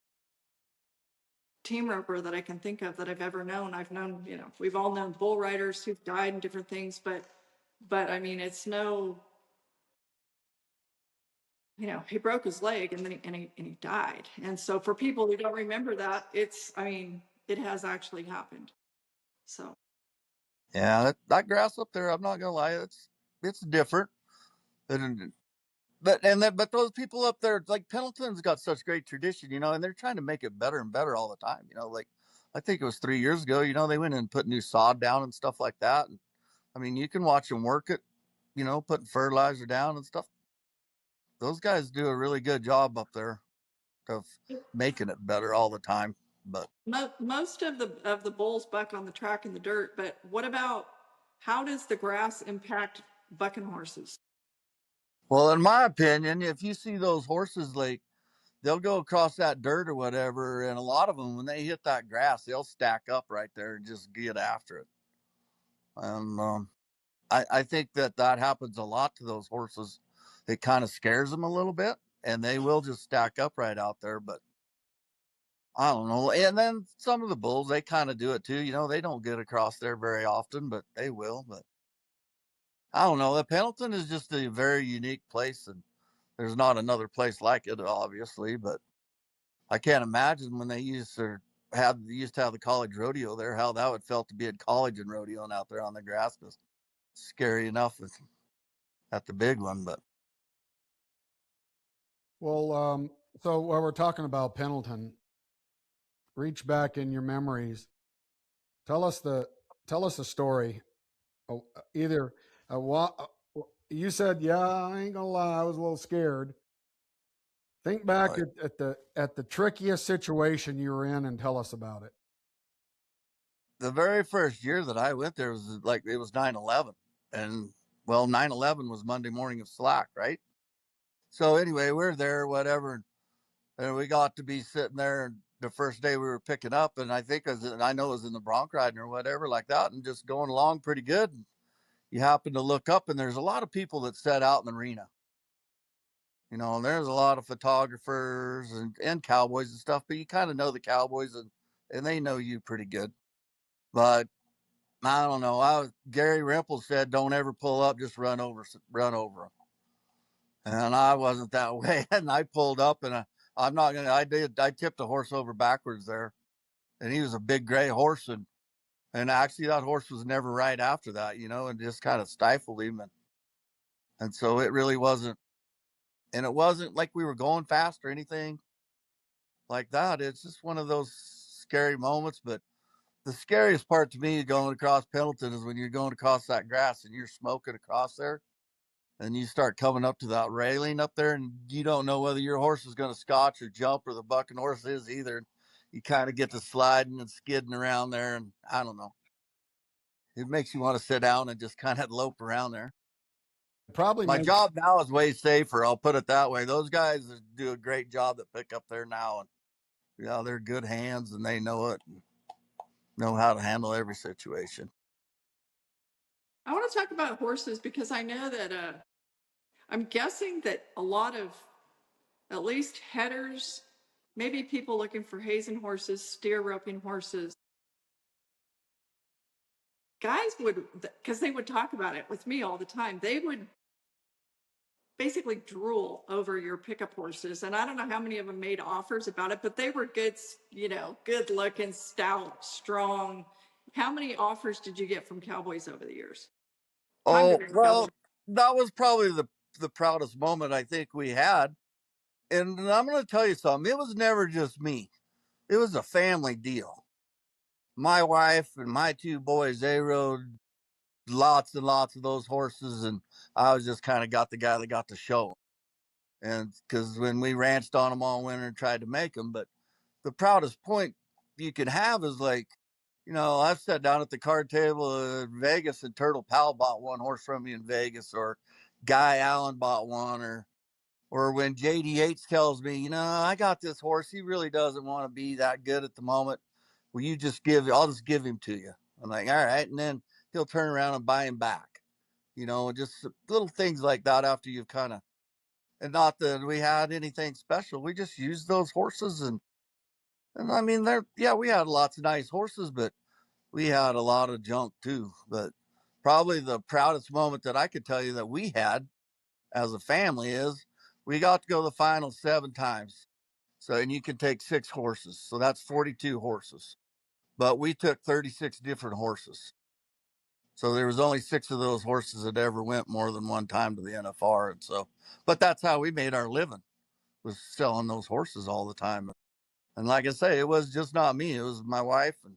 team roper that I can think of that I've ever known. I've known, we've all known bull riders who've died and different things, but I mean, it's no, he broke his leg and then he died. And so for people who don't remember that, I mean, it has actually happened. So yeah, that grass up there, I'm not gonna lie, it's different. And but those people up there, like Pendleton's got such great tradition, you know, and they're trying to make it better and better all the time. You know, like I think it was 3 years ago, you know, they went in and put new sod down and stuff like that. And I mean, you can watch them work it, you know, putting fertilizer down and stuff. Those guys do a really good job up there of making it better all the time. But most of the bulls buck on the track in the dirt, but what about, how does the grass impact bucking horses? well, in my opinion, if you see those horses, like they'll go across that dirt or whatever, and a lot of them, when they hit that grass, they'll stack up right there and just get after it. And I think that happens a lot to those horses. It kind of scares them a little bit, and they will just stack up right out there. But I don't know. And then some of the bulls, they kind of do it too. You know, they don't get across there very often, but they will. But I don't know. The Pendleton is just a very unique place, and there's not another place like it, obviously. But I can't imagine when they used to have the college rodeo there, how that would felt to be at college and rodeoing out there on the grass. It's scary enough at the big one, but Well, so while we're talking about Pendleton, reach back in your memories. Tell us a story. Either you said, "Yeah, I ain't gonna lie, I was a little scared." Think back like at the trickiest situation you were in and tell us about it. the very first year that I went there was like it was 9/11, and well, 9/11 was Monday morning of Slack, right? So anyway, we're there, whatever, and we got to be sitting there the first day we were picking up, and I know it was in the bronc riding or whatever like that, and just going along pretty good. And you happen to look up, and there's a lot of people that set out in the arena, you know, and there's a lot of photographers and cowboys and stuff, but you kind of know the cowboys, and they know you pretty good. But I don't know. Gary Rimple said, "Don't ever pull up, just run over them." And I wasn't that way, and I pulled up, and I'm not gonna. I tipped a horse over backwards there, and he was a big gray horse, and actually that horse was never right after that, you know, and just kind of stifled him, and so it really wasn't, and it wasn't like we were going fast or anything like that. It's just one of those scary moments, but the scariest part to me going across Pendleton is when you're going across that grass and you're smoking across there and you start coming up to that railing up there and you don't know whether your horse is going to scotch or jump or the bucking horse is either. You kind of get to sliding and skidding around there. And I don't know. It makes you want to sit down and just kind of lope around there. It probably My makes job now is way safer. I'll put it that way. Those guys do a great job that pick up there now. And yeah, they're good hands and they know it, and know how to handle every situation. I want to talk about horses because I know that I'm guessing that a lot of, at least headers, maybe people looking for hazen horses, steer roping horses, guys would, because they would talk about it with me all the time, they would basically drool over your pickup horses. And I don't know how many of them made offers about it, but they were good, good looking, stout, strong. How many offers did you get from cowboys over the years? Oh, well, that was probably the proudest moment I think we had. And I'm going to tell you something. It was never just me. It was a family deal. My wife and my two boys, they rode lots and lots of those horses, and I was just kind of got the guy that got to show 'em. And because when we ranched on them all winter and tried to make them, but the proudest point you could have is like, I've sat down at the card table in Vegas and Turtle Powell bought one horse from me in Vegas, or Guy Allen bought one, or when JD Yates tells me, I got this horse, he really doesn't want to be that good at the moment. Will you I'll just give him to you. I'm like, all right. And then he'll turn around and buy him back, just little things like that after you've and not that we had anything special. We just used those horses and I mean, we had lots of nice horses, but we had a lot of junk too. But probably the proudest moment that I could tell you that we had as a family is we got to go the final 7 times. So, and you can take 6 horses. So that's 42 horses. But we took 36 different horses. So there was only 6 of those horses that ever went more than one time to the NFR. And so, but that's how we made our living, was selling those horses all the time. And like I say, it was just not me. It was my wife and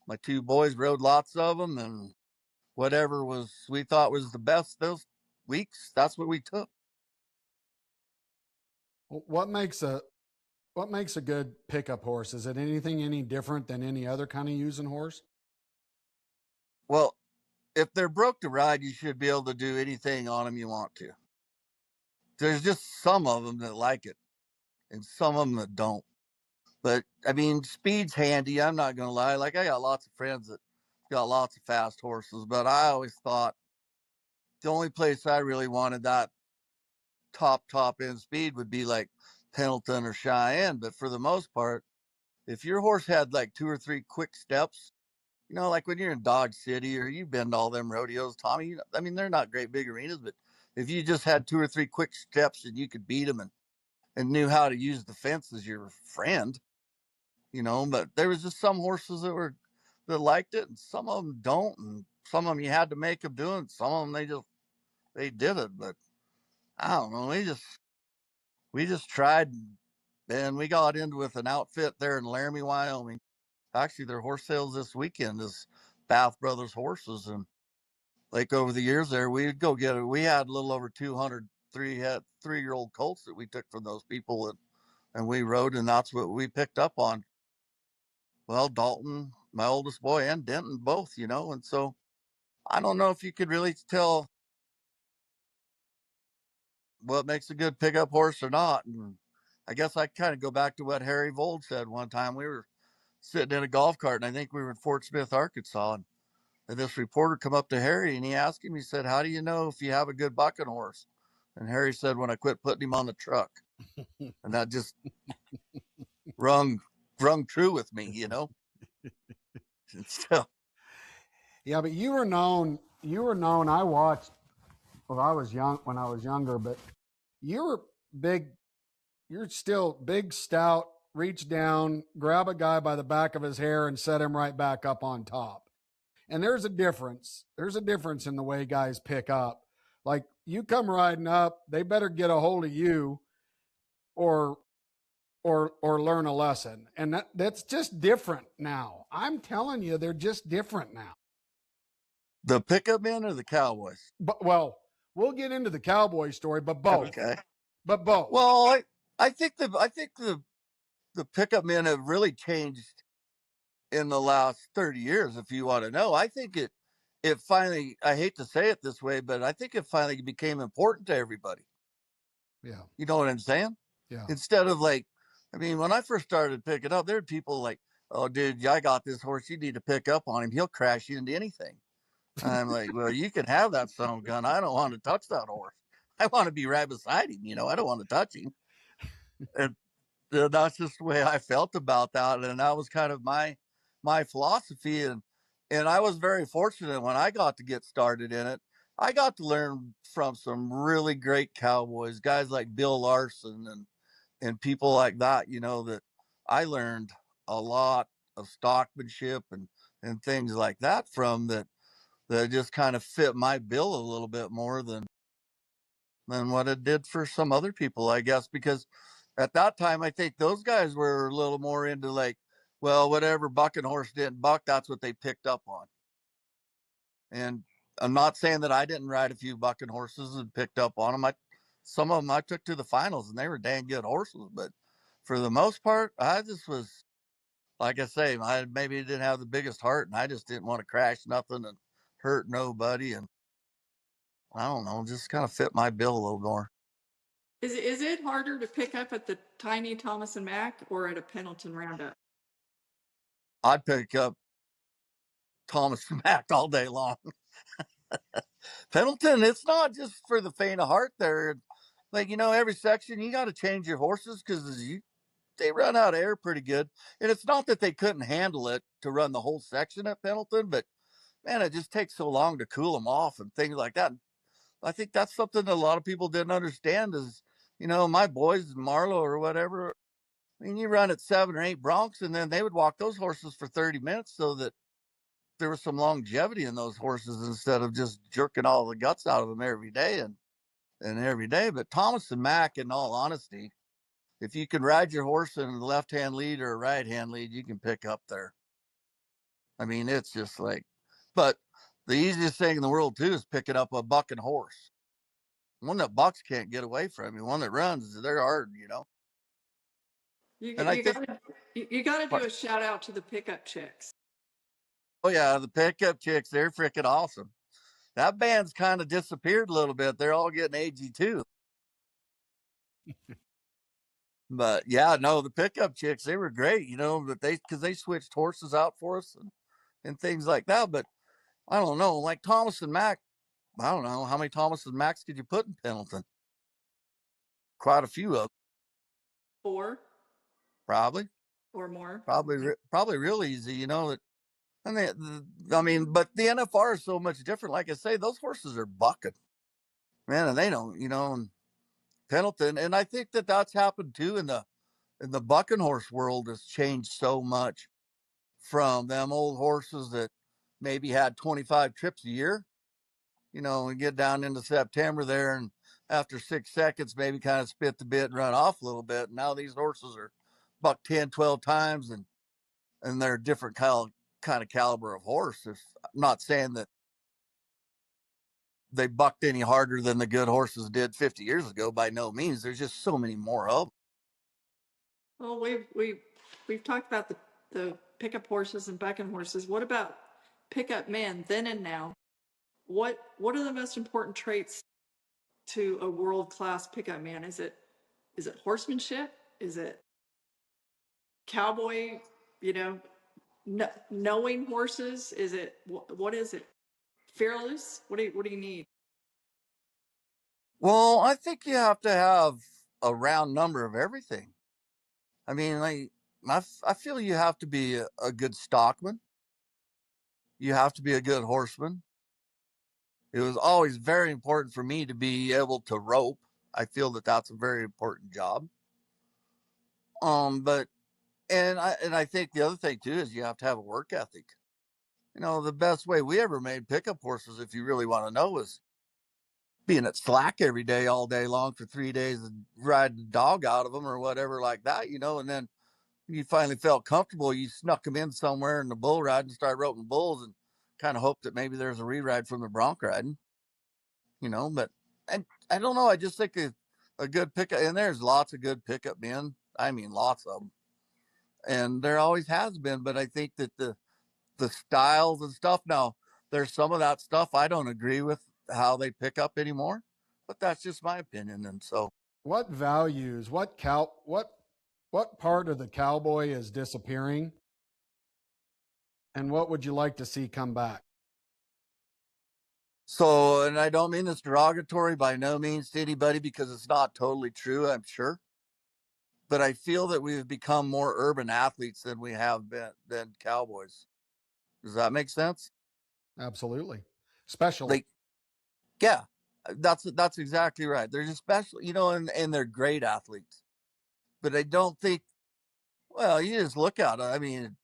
my 2 boys rode lots of them, and whatever we thought was the best those weeks, that's what we took. What makes a good pickup horse? Is it anything any different than any other kind of using horse? Well, if they're broke to ride, you should be able to do anything on them you want to. There's just some of them that like it and some of them that don't. But I mean, speed's handy. I'm not going to lie. Like, I got lots of friends that got lots of fast horses, but I always thought the only place I really wanted that top end speed would be like Pendleton or Cheyenne. But for the most part, if your horse had like 2 or 3 quick steps, like when you're in Dodge City or you've been to all them rodeos, Tommy, I mean, they're not great big arenas, but if you just had 2 or 3 quick steps and you could beat them and knew how to use the fence as your friend, but there was just some horses that liked it and some of them don't. And some of them you had to make them do it. Some of them, they did it, but I don't know. We just tried, and we got into with an outfit there in Laramie, Wyoming. Actually, their horse sales this weekend is Bath Brothers horses. And like over the years there, we'd go get it. We had a little over 200 3-year-old colts that we took from those people, and we rode, and that's what we picked up on. Well, Dalton, my oldest boy, and Denton both, and so I don't know if you could really tell what makes a good pickup horse or not. And I guess I kind of go back to what Harry Vold said one time. We were sitting in a golf cart, and I think we were in Fort Smith, Arkansas, and this reporter come up to Harry and he asked him, he said, "How do you know if you have a good bucking horse?" And Harry said, "When I quit putting him on the truck." And that just rung true with me, And so, Yeah, but you were known. I watched when I was younger, but you were big. You're still big, stout, reach down, grab a guy by the back of his hair and set him right back up on top. And there's a difference. There's a difference in the way guys pick up. Like, you come riding up, they better get a hold of you or learn a lesson. And that's just different now. I'm telling you, they're just different now. the pickup men or the Cowboys? But, well, we'll get into the Cowboy story, but both. Okay. But both. Well, I think the pickup men have really changed in the last 30 years, if you want to know. I think it finally, I hate to say it this way, but I think it finally became important to everybody. Yeah. You know what I'm saying? Yeah. Instead of like, I mean, when I first started picking up, there were people like, "Oh, dude, I got this horse. You need to pick up on him. He'll crash you into anything." And I'm like, "Well, you can have that son of a gun. I don't want to touch that horse. I want to be right beside him. I don't want to touch him." And that's just the way I felt about that. And that was kind of my philosophy. And And I was very fortunate when I got to get started in it. I got to learn from some really great cowboys, guys like Bill Larson and people like that, that I learned a lot of stockmanship and things like that from that just kind of fit my bill a little bit more than what it did for some other people, I guess, because at that time I think those guys were a little more into like, well, whatever bucking horse didn't buck, that's what they picked up on. And I'm not saying that I didn't ride a few bucking horses and picked up on them. Some of them I took to the finals and they were dang good horses, but for the most part, I just was, like I say, I maybe didn't have the biggest heart and I just didn't want to crash nothing and hurt nobody. And I don't know, just kind of fit my bill a little more. Is it harder to pick up at the tiny Thomas and Mack or at a Pendleton Round-Up? I'd pick up Thomas and Mack all day long. Pendleton, it's not just for the faint of heart there. Like, every section you got to change your horses because they run out of air pretty good. And it's not that they couldn't handle it to run the whole section at Pendleton, but man, it just takes so long to cool them off and things like that. I think that's something that a lot of people didn't understand is, my boys, Marlowe or whatever, I mean, you run at 7 or 8 broncs and then they would walk those horses for 30 minutes so that there was some longevity in those horses instead of just jerking all the guts out of them every day and every day. But Thomas and Mack, in all honesty, if you can ride your horse in the left-hand lead or a right-hand lead, you can pick up there. I mean, it's just like, but the easiest thing in the world too is picking up a bucking horse. One that bucks can't get away from you. One that runs, they're hard, You And I you think, gotta you gotta do a shout out to the pickup chicks. oh yeah, the pickup chicks, they're freaking awesome. That band's kind of disappeared a little bit. They're all getting agey too. But yeah, no, the pickup chicks, they were great, but because they switched horses out for us and things like that. But I don't know, like Thomas and Mack, I don't know how many Thomas and Macks could you put in Pendleton? Quite a few of them, 4 probably, or more. probably real easy, and I mean, but the NFR is so much different. Like I say, those horses are bucking, man, and they don't, and Pendleton, and I think that that's happened too in the bucking horse world has changed so much from them old horses that maybe had 25 trips a year, and get down into September there and after 6 seconds, maybe kind of spit the bit and run off a little bit. And now these horses are buck 10, 12 times and they're a different kind of caliber of horse. I'm not saying that they bucked any harder than the good horses did 50 years ago, by no means. There's just so many more of them. Well, we've talked about the pickup horses and bucking horses. What about pickup men then and now? What are the most important traits to a world-class pickup man? Is it horsemanship? Is it cowboy, knowing horses? Is it what is it? Fearless? What do you need? Well, I think you have to have a round number of everything. I mean, like, I feel you have to be a good stockman. You have to be a good horseman. It was always very important for me to be able to rope. I feel that that's a very important job. But and I think the other thing too is you have to have a work ethic. The best way we ever made pickup horses, if you really want to know, is being at slack every day, all day long for 3 days and ride the dog out of them or whatever like that, and then you finally felt comfortable. You snuck them in somewhere in the bull ride and started roping bulls and kind of hoped that maybe there's a re-ride from the bronc riding, but I don't know. I just think a good pickup, and there's lots of good pickup men. I mean, lots of them. And there always has been, but I think that the styles and stuff now, there's some of that stuff I don't agree with how they pick up anymore, but that's just my opinion. And so, What values, what part of the cowboy is disappearing? And what would you like to see come back? and I don't mean this derogatory by no means to anybody because it's not totally true, I'm sure. But I feel that we've become more urban athletes than we have been than cowboys. Does that make sense? Absolutely. Special. Like, yeah, that's exactly right. They're just special, you know, and they're great athletes. But I don't think, well, you just look at it. I mean,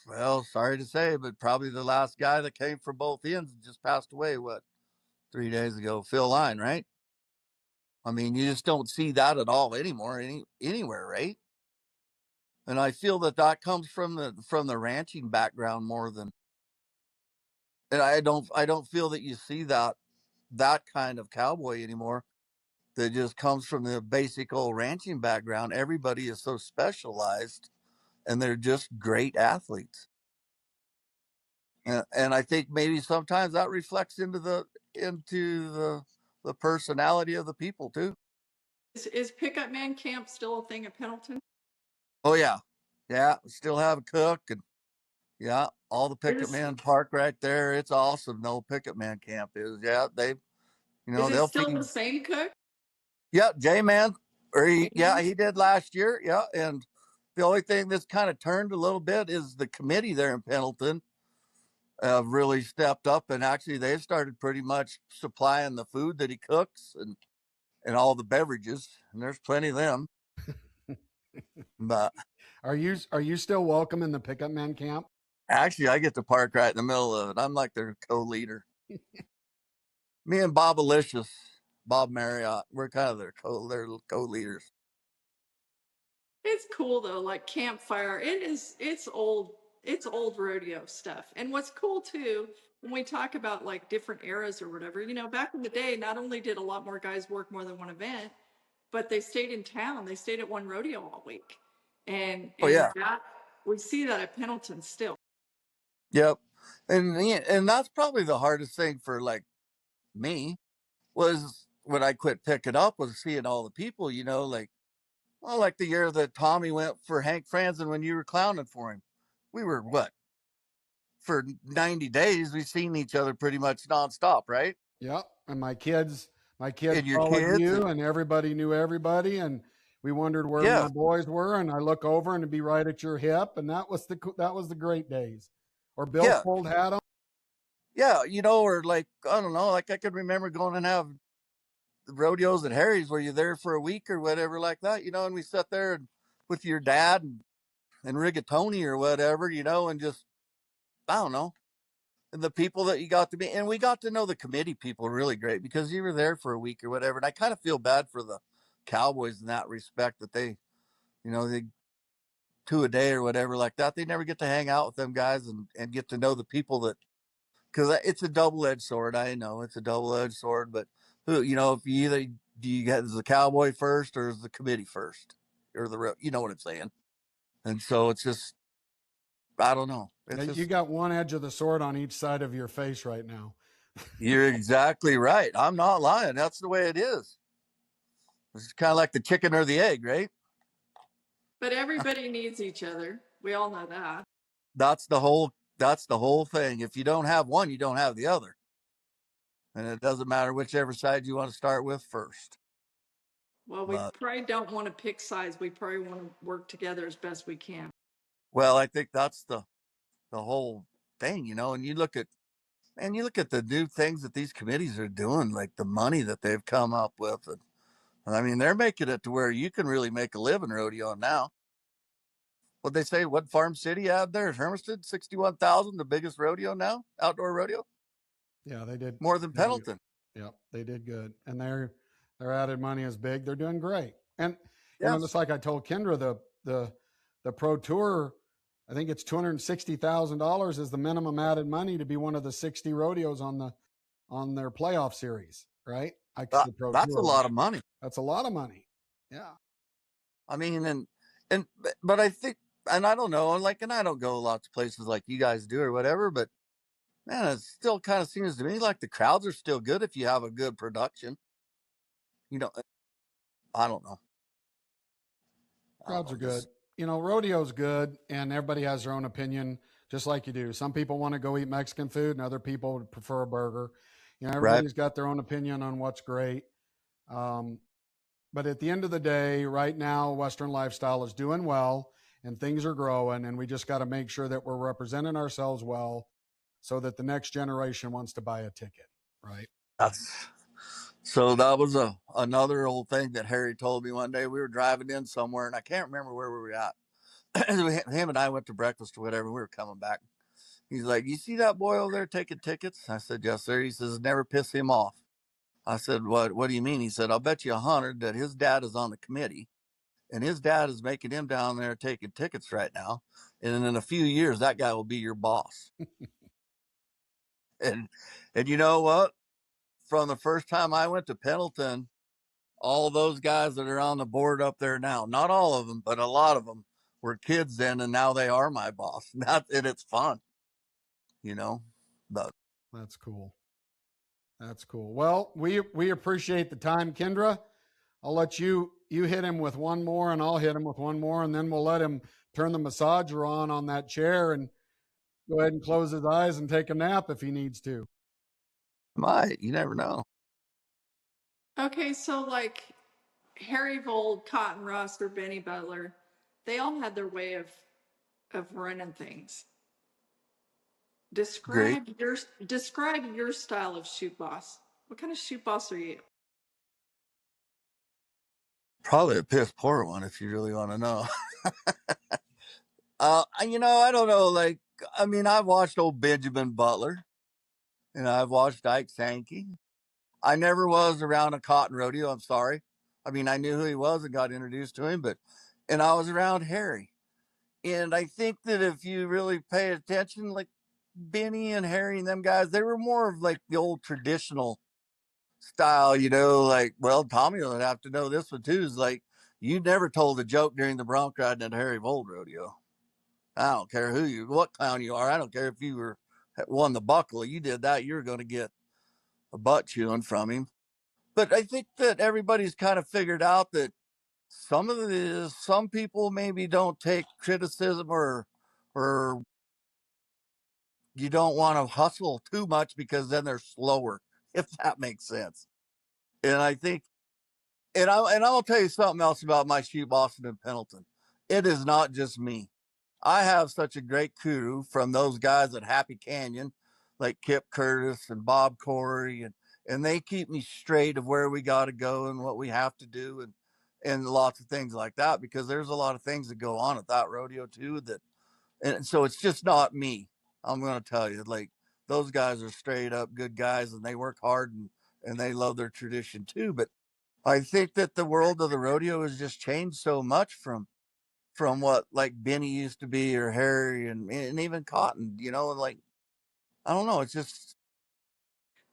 well, sorry to say, but probably the last guy that came from both ends just passed away, what, 3 days ago, Phil Line, right? I mean, you just don't see that at all anymore, anywhere, right? And I feel that that comes from the ranching background more than, and I don't feel that you see that kind of cowboy anymore. That just comes from the basic old ranching background. Everybody is so specialized, and they're just great athletes. And I think maybe sometimes that reflects into the personality of the people too. Is Pickup Man Camp still a thing at Pendleton? Oh yeah, yeah. Still have a cook, and yeah, all the pickup Is, man park right there. It's awesome. No pickup man camp is. Yeah, is it they'll still the feed. same cook? Yeah, J Man, Mhm. he did last year. Yeah, and the only thing that's kind of turned a little bit is the committee there in Pendleton have really stepped up, and actually they've started pretty much supplying the food that he cooks and all the beverages, and there's plenty of them. But Are you still welcome in the Pickup Man camp? actually, I get to park right in the middle of it. I'm like their co-leader. Me and Bob Marriott, we're kind of their co-leaders. It's cool though, like campfire. It's old rodeo stuff. And what's cool too, when we talk about like different eras or whatever, back in the day, not only did a lot more guys work more than one event, but they stayed in town. They stayed at one rodeo all week. And Oh and yeah, that we see that at Pendleton still. yep. And yeah, and that's probably the hardest thing for like me was when I quit picking up was seeing all the people, like, well, like the year that Tommy went for Hank Franzen when you were clowning for him. We were what? For 90 days, we've seen each other pretty much nonstop, right? Yep. And my kids And your followed kids, you, and and everybody knew everybody, and we wondered where my yeah, boys were, and I look over and it'd be right at your hip, and that was the great days. Or Bill yeah, Fold had them. yeah, or like, I don't know, like I could remember going and have rodeos at Harry's where you're there for a week or whatever like that, and we sat there and, with your dad and rigatoni or whatever, and just, I don't know, and the people that you got to meet, and we got to know the committee people really great because you were there for a week or whatever. And I kind of feel bad for the Cowboys in that respect that they 2 a day or whatever like that. They never get to hang out with them guys and get to know the people that, because it's a double-edged sword. I know it's a double-edged sword, but if you either, do you get the Cowboy first or is the committee first or you know what I'm saying? And so it's just, I don't know. It's You just, got one edge of the sword on each side of your face right now. you're exactly right. I'm not lying. That's the way it is. It's kind of like the chicken or the egg, right? But everybody needs each other. We all know that. That's the whole thing. If you don't have one, you don't have the other. And it doesn't matter whichever side you want to start with first. Well, we But probably don't want to pick sides. We probably want to work together as best we can. well, I think that's the whole thing, and you look at the new things that these committees are doing, like the money that they've come up with. And I mean, they're making it to where you can really make a living rodeoing now. What they say, what Farm City had there, Hermiston, 61,000, the biggest rodeo now, outdoor rodeo, Yeah, they did. more than They did good. Pendleton. Yep, they did good, and their added money is big. They're doing great, and just Yes. like I told Kendra, the pro tour, I think it's $260,000 is the minimum added money to be one of the 60 rodeos on their playoff series, right? I the pro That's a tour. lot of money. That's a lot of money. Yeah. I mean, but I think, and I don't know, and I don't go lots of places like you guys do or whatever, but man, it still kind of seems to me like the crowds are still good if you have a good production. You know, I don't know. I don't Crowds know. are good. Just Rodeo's good, and everybody has their own opinion, just like you do. Some people want to go eat Mexican food, and other people would prefer a burger. right. Everybody's got their own opinion on what's great. Um, but at the end of the day, right now, Western Lifestyle is doing well, and things are growing, and we just got to make sure that we're representing ourselves well so that the next generation wants to buy a ticket, right? So that was another old thing that Harry told me one day. We were driving in somewhere, and I can't remember where we were at. Him and I went to breakfast or whatever. We were coming back. He's like, "You see that boy over there taking tickets?" I said, "Yes, sir." He says, "Never piss him off." I said, What do you mean?" He said, "I'll bet you 100 that his dad is on the committee, and his dad is making him down there taking tickets right now. And in a few years, that guy will be your boss." and and you know what? From the first time I went to Pendleton, all those guys that are on the board up there now, not all of them, but a lot of them were kids then, and now they are my boss. And it's fun, you know. But That's cool. That's cool. Well, we appreciate the time, Kendra. I'll let you hit him with one more, and I'll hit him with one more, and then we'll let him turn the massager on that chair and go ahead and close his eyes and take a nap if he needs to. you never know. Okay, so like Harry Vold, Cotton Rust, or Benny Butler, they all had their way of running things. Great. Describe your style of shoot boss. What kind of shoot boss are you? Probably a piss poor one if you really want to know. I don't know. Like, I mean, I've watched old Benjamin Butler, and I've watched Ike Sankey. I never was around a cotton rodeo. I'm sorry. I mean, I knew who he was and got introduced to him, and I was around Harry. And I think that if you really pay attention, like Benny and Harry and them guys, they were more of like the old traditional style, like, well, Tommy would have to know this one too. Is like, you never told a joke during the bronc riding at Harry Vold rodeo. I don't care what clown you are. I don't care if you won the buckle. You did that, you're going to get a butt chewing from him. But I think that everybody's kind of figured out that some people maybe don't take criticism, or you don't want to hustle too much because then they're slower, if that makes sense. And I think, I'll tell you something else about my shoot Boston and Pendleton. It is not just me. I have such a great crew from those guys at Happy Canyon, like Kip Curtis and Bob Corey, and they keep me straight of where we got to go and what we have to do, and lots of things like that, because there's a lot of things that go on at that rodeo too. And so it's just not me. I'm going to tell you, like, those guys are straight up good guys, and they work hard, and they love their tradition too. But I think that the world of the rodeo has just changed so much from what like Benny used to be, or Harry, and even Cotton, like, I don't know. It's just,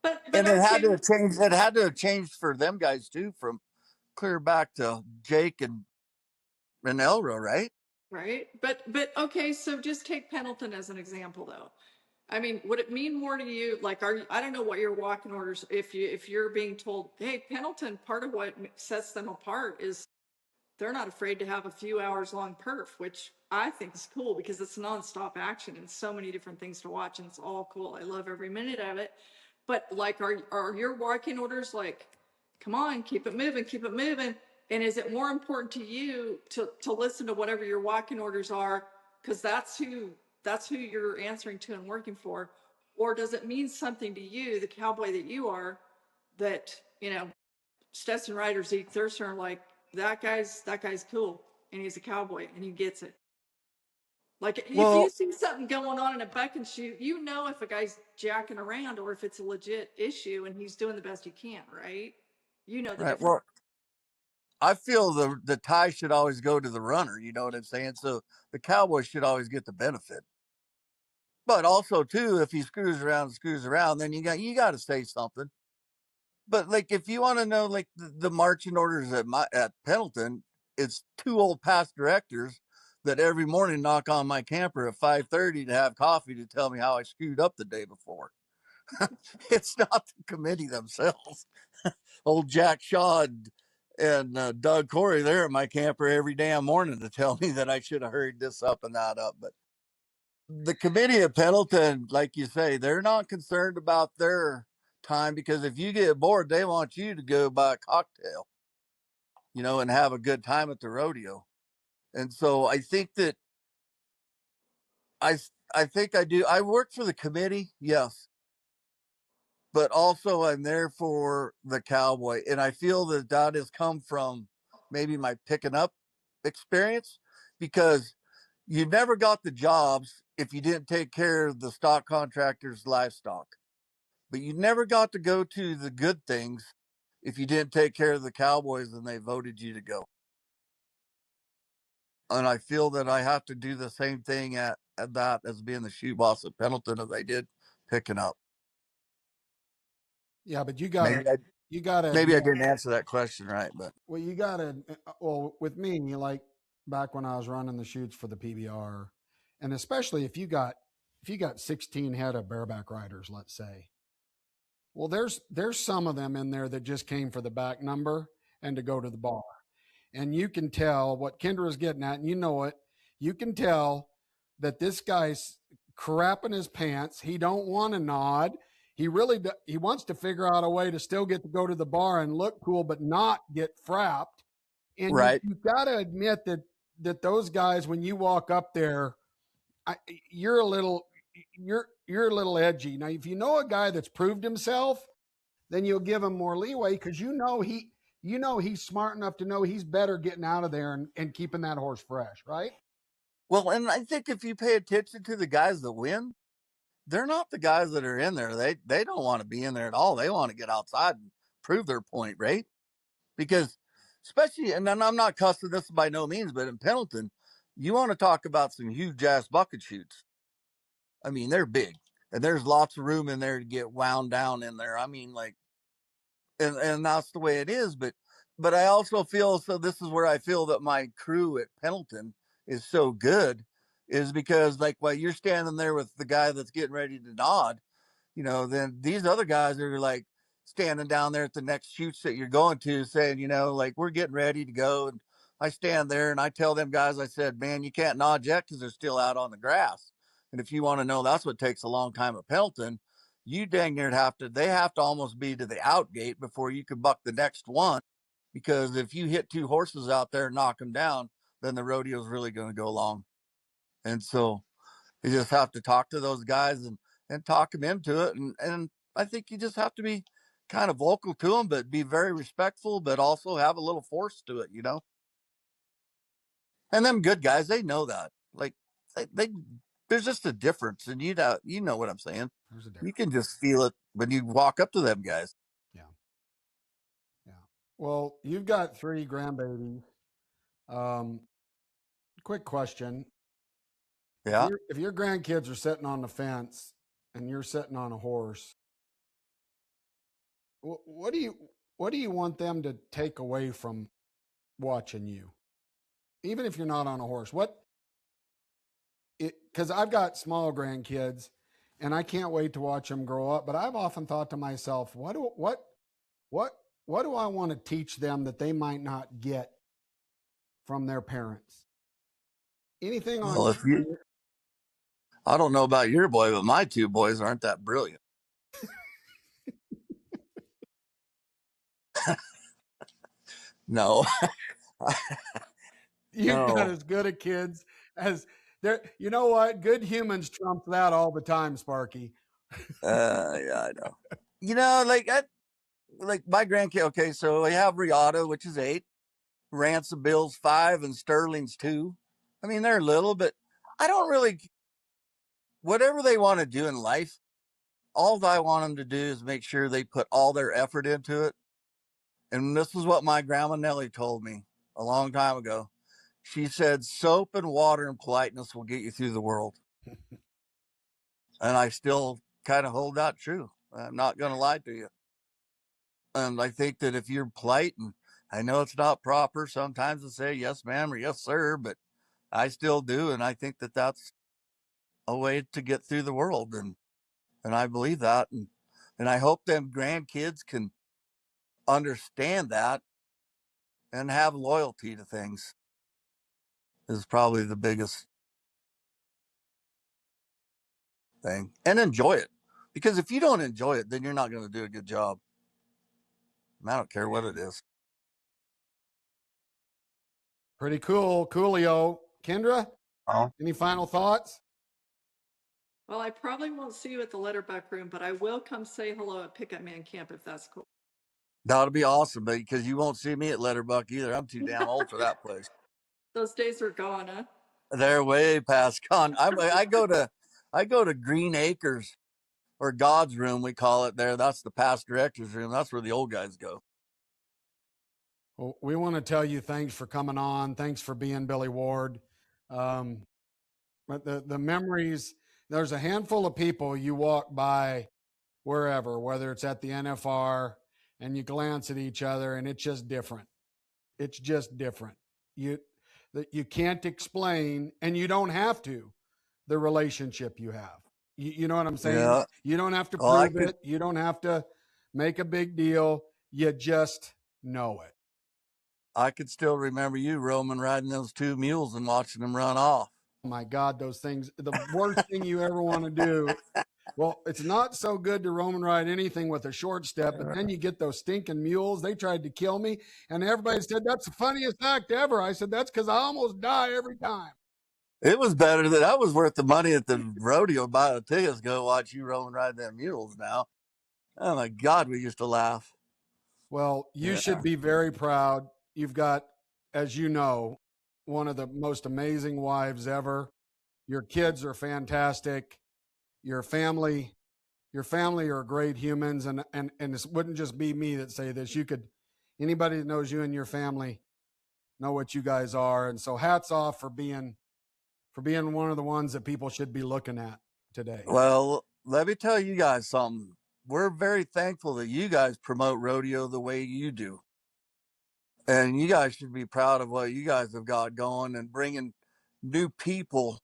But and it had to okay, have changed. It had to have changed for them guys too, from clear back to Jake and Elro, right? right? But okay, so just take Pendleton as an example though. I mean, would it mean more to you? Like, I don't know what your walking orders, if you're being told, hey, Pendleton, part of what sets them apart is they're not afraid to have a few hours long perf, which I think is cool because it's nonstop action and so many different things to watch, and it's all cool. I love every minute of it. But like, are your walking orders like, come on, keep it moving, keep it moving? And is it more important to you to listen to whatever your walking orders are, because that's who you're answering to and working for, or does it mean something to you, the cowboy that you are, that Stetson riders, Zeke Thurston, are like, that guy's cool and he's a cowboy and he gets it. Like, if you Well, see something going on in a buck and shoot, if a guy's jacking around or if it's a legit issue and he's doing the best he can, right? You know the right. difference. Well, I feel the tie should always go to the runner. You know what I'm saying? So the cowboy should always get the benefit. But also too, if he screws around, then you got to say something. But like, if you want to know, like, the marching orders at Pendleton, it's two old past directors that every morning knock on my camper at 5:30 to have coffee to tell me how I screwed up the day before. It's not the committee themselves. Old Jack Shaw and Doug Corey, they're at my camper every damn morning to tell me that I should have hurried this up and that up. But the committee at Pendleton, like you say, they're not concerned about their time, because if you get bored, they want you to go buy a cocktail, and have a good time at the rodeo. And so I think that I I think I do. I work for the committee, yes, but also I'm there for the Cowboy, and I feel that that has come from maybe my picking up experience, because you never got the jobs if you didn't take care of the stock contractors' livestock, but you never got to go to the good things if you didn't take care of the Cowboys and they voted you to go. And I feel that I have to do the same thing at that as being the shoe boss at Pendleton as I did picking up. Yeah, but Maybe I you gotta maybe I admit, didn't answer that question right, but well, you gotta, well, with me, like back when I was running the shoots for the PBR, and especially if you got 16 head of bareback riders, let's say, well, there's some of them in there that just came for the back number and to go to the bar. And you can tell what Kendra's getting at, and you know it. You can tell that this guy's crapping his pants. He don't want to nod. He wants to figure out a way to still get to go to the bar and look cool, but not get frapped. And right. you got to admit that those guys, when you walk up there, you're a little you're a little edgy. Now, if you know a guy that's proved himself, then you'll give him more leeway because you know he's smart enough to know he's better getting out of there and keeping that horse fresh, right? Well, and I think if you pay attention to the guys that win, they're not the guys that are in there. They don't want to be in there at all. They want to get outside and prove their point, right? Because especially, and then I'm not cussing this by no means, but in Pendleton, you want to talk about some huge ass bucket shoots. I mean, they're big, and there's lots of room in there to get wound down in there. I mean, like, and that's the way it is. But I also feel, so this is where I feel that my crew at Pendleton is so good, is because like while you're standing there with the guy that's getting ready to nod, then these other guys are like standing down there at the next shoots that you're going to saying, like we're getting ready to go. And I stand there and I tell them guys, I said, man, you can't nod yet because they're still out on the grass. And if you want to know, that's what takes a long time at Pendleton. You dang near they have to almost be to the out gate before you can buck the next one. Because if you hit two horses out there and knock them down, then the rodeo is really going to go long. And so you just have to talk to those guys and talk them into it. And I think you just have to be kind of vocal to them, but be very respectful, but also have a little force to it. And them good guys, they know that. Like they there's just a difference, and you know what I'm saying. There's a You difference. can just feel it when you walk up to them guys. Yeah. Yeah. Well, you've got 3 grandbabies. Um, quick question. Yeah. If your grandkids are sitting on the fence and you're sitting on a horse, what do you want them to take away from watching you? Even if you're not on a horse, because I've got small grandkids and I can't wait to watch them grow up. But I've often thought to myself, what do I want to teach them that they might not get from their parents? Anything Well, on? I don't know about your boy, but my 2 boys aren't that brilliant. No, You've got no. as good a kids as there. You know what? Good humans trump that all the time, Sparky. Yeah, I know. Like my grandkid. Okay, so we have Riata, which is 8, Ransom Bill's 5, and Sterling's 2. I mean, they're little, but I don't really, whatever they want to do in life, all I want them to do is make sure they put all their effort into it. And this is what my grandma Nellie told me a long time ago. She said, soap and water and politeness will get you through the world. And I still kind of hold that true. I'm not going to lie to you. And I think that if you're polite, and I know it's not proper sometimes to say yes, ma'am, or yes, sir, but I still do. And I think that that's a way to get through the world. And I believe that. And I hope them grandkids can understand that and have loyalty to things is probably the biggest thing, and enjoy it. Because if you don't enjoy it, then you're not going to do a good job. I don't care what it is. Pretty cool, coolio. Kendra, Oh. any final thoughts? Well, I probably won't see you at the Letterbuck room, but I will come say hello at Pickup Man Camp if that's cool. That'll be awesome, because you won't see me at Letterbuck either. I'm too damn old for that place. Those days are gone, huh? They're way past gone. I go to Green Acres, or God's room, we call it there. That's the past director's room. That's where the old guys go. Well, we want to tell you thanks for coming on. Thanks for being Billy Ward. But the memories, there's a handful of people you walk by wherever, whether it's at the NFR, and you glance at each other and it's just different. It's just different. You can't explain, and you don't have to, the relationship you have. You know what I'm saying? Yeah. You don't have to Well, prove it. You don't have to make a big deal. You just know it. I could still remember you, Roman, riding those two mules and watching them run off. Oh my God, those things, the worst thing you ever want to do. Well, it's not so good to Roman ride anything with a short step, but then you get those stinking mules. They tried to kill me, and everybody said, that's the funniest act ever. I said, that's because I almost die every time. It was better. That was worth the money at the rodeo. Buy the tickets, go watch you, Roman, ride them mules now. Oh my God, we used to laugh. Well, you should be very proud. You've got, as you know, one of the most amazing wives ever. Your kids are fantastic. Your family are great humans. And it wouldn't just be me that say this. Anybody that knows you and your family know what you guys are. And so hats off for being one of the ones that people should be looking at today. Well, let me tell you guys something. We're very thankful that you guys promote rodeo the way you do. And you guys should be proud of what you guys have got going and bringing new people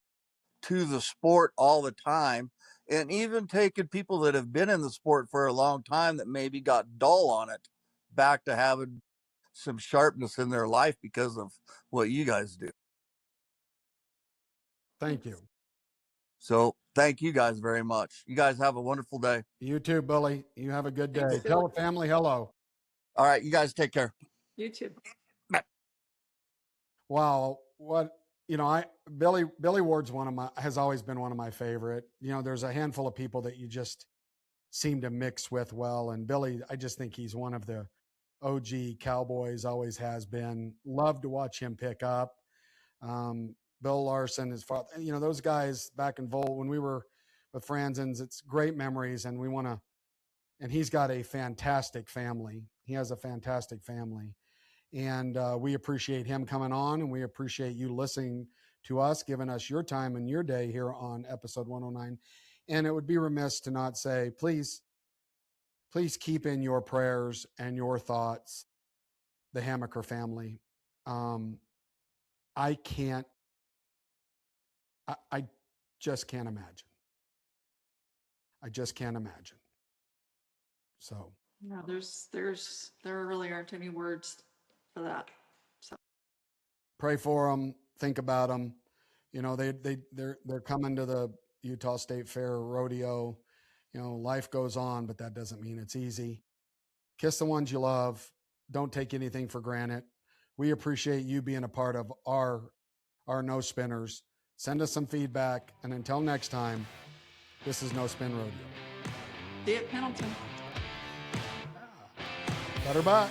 to the sport all the time, and even taking people that have been in the sport for a long time that maybe got dull on it back to having some sharpness in their life because of what you guys do. Thank you. So thank you guys very much. You guys have a wonderful day. You too, Billy. You have a good day. Thanks, Tell Billy. the family hello. All right, you guys take care. You too. Wow, Billy Ward's has always been one of my favorite. There's a handful of people that you just seem to mix with well, and Billy, I just think he's one of the OG Cowboys, always has been. Love to watch him pick up. Bill Larson, his father, those guys back in Volt when we were with Franzen's, it's great memories, and and he's got a fantastic family. He has a fantastic family. And we appreciate him coming on, and we appreciate you listening to us, giving us your time and your day here on episode 109. And it would be remiss to not say, please keep in your prayers and your thoughts the Hammaker family. I just can't imagine. I just can't imagine. So. No, there really aren't any words for that. So Pray for them. Think about them. They're coming to the Utah State Fair rodeo. Life goes on, but that doesn't mean it's easy. Kiss the ones you love. Don't take anything for granted. We appreciate you being a part of our No Spinners. Send us some feedback, and until next time, this is No Spin Rodeo. see you at Pendleton. Better back.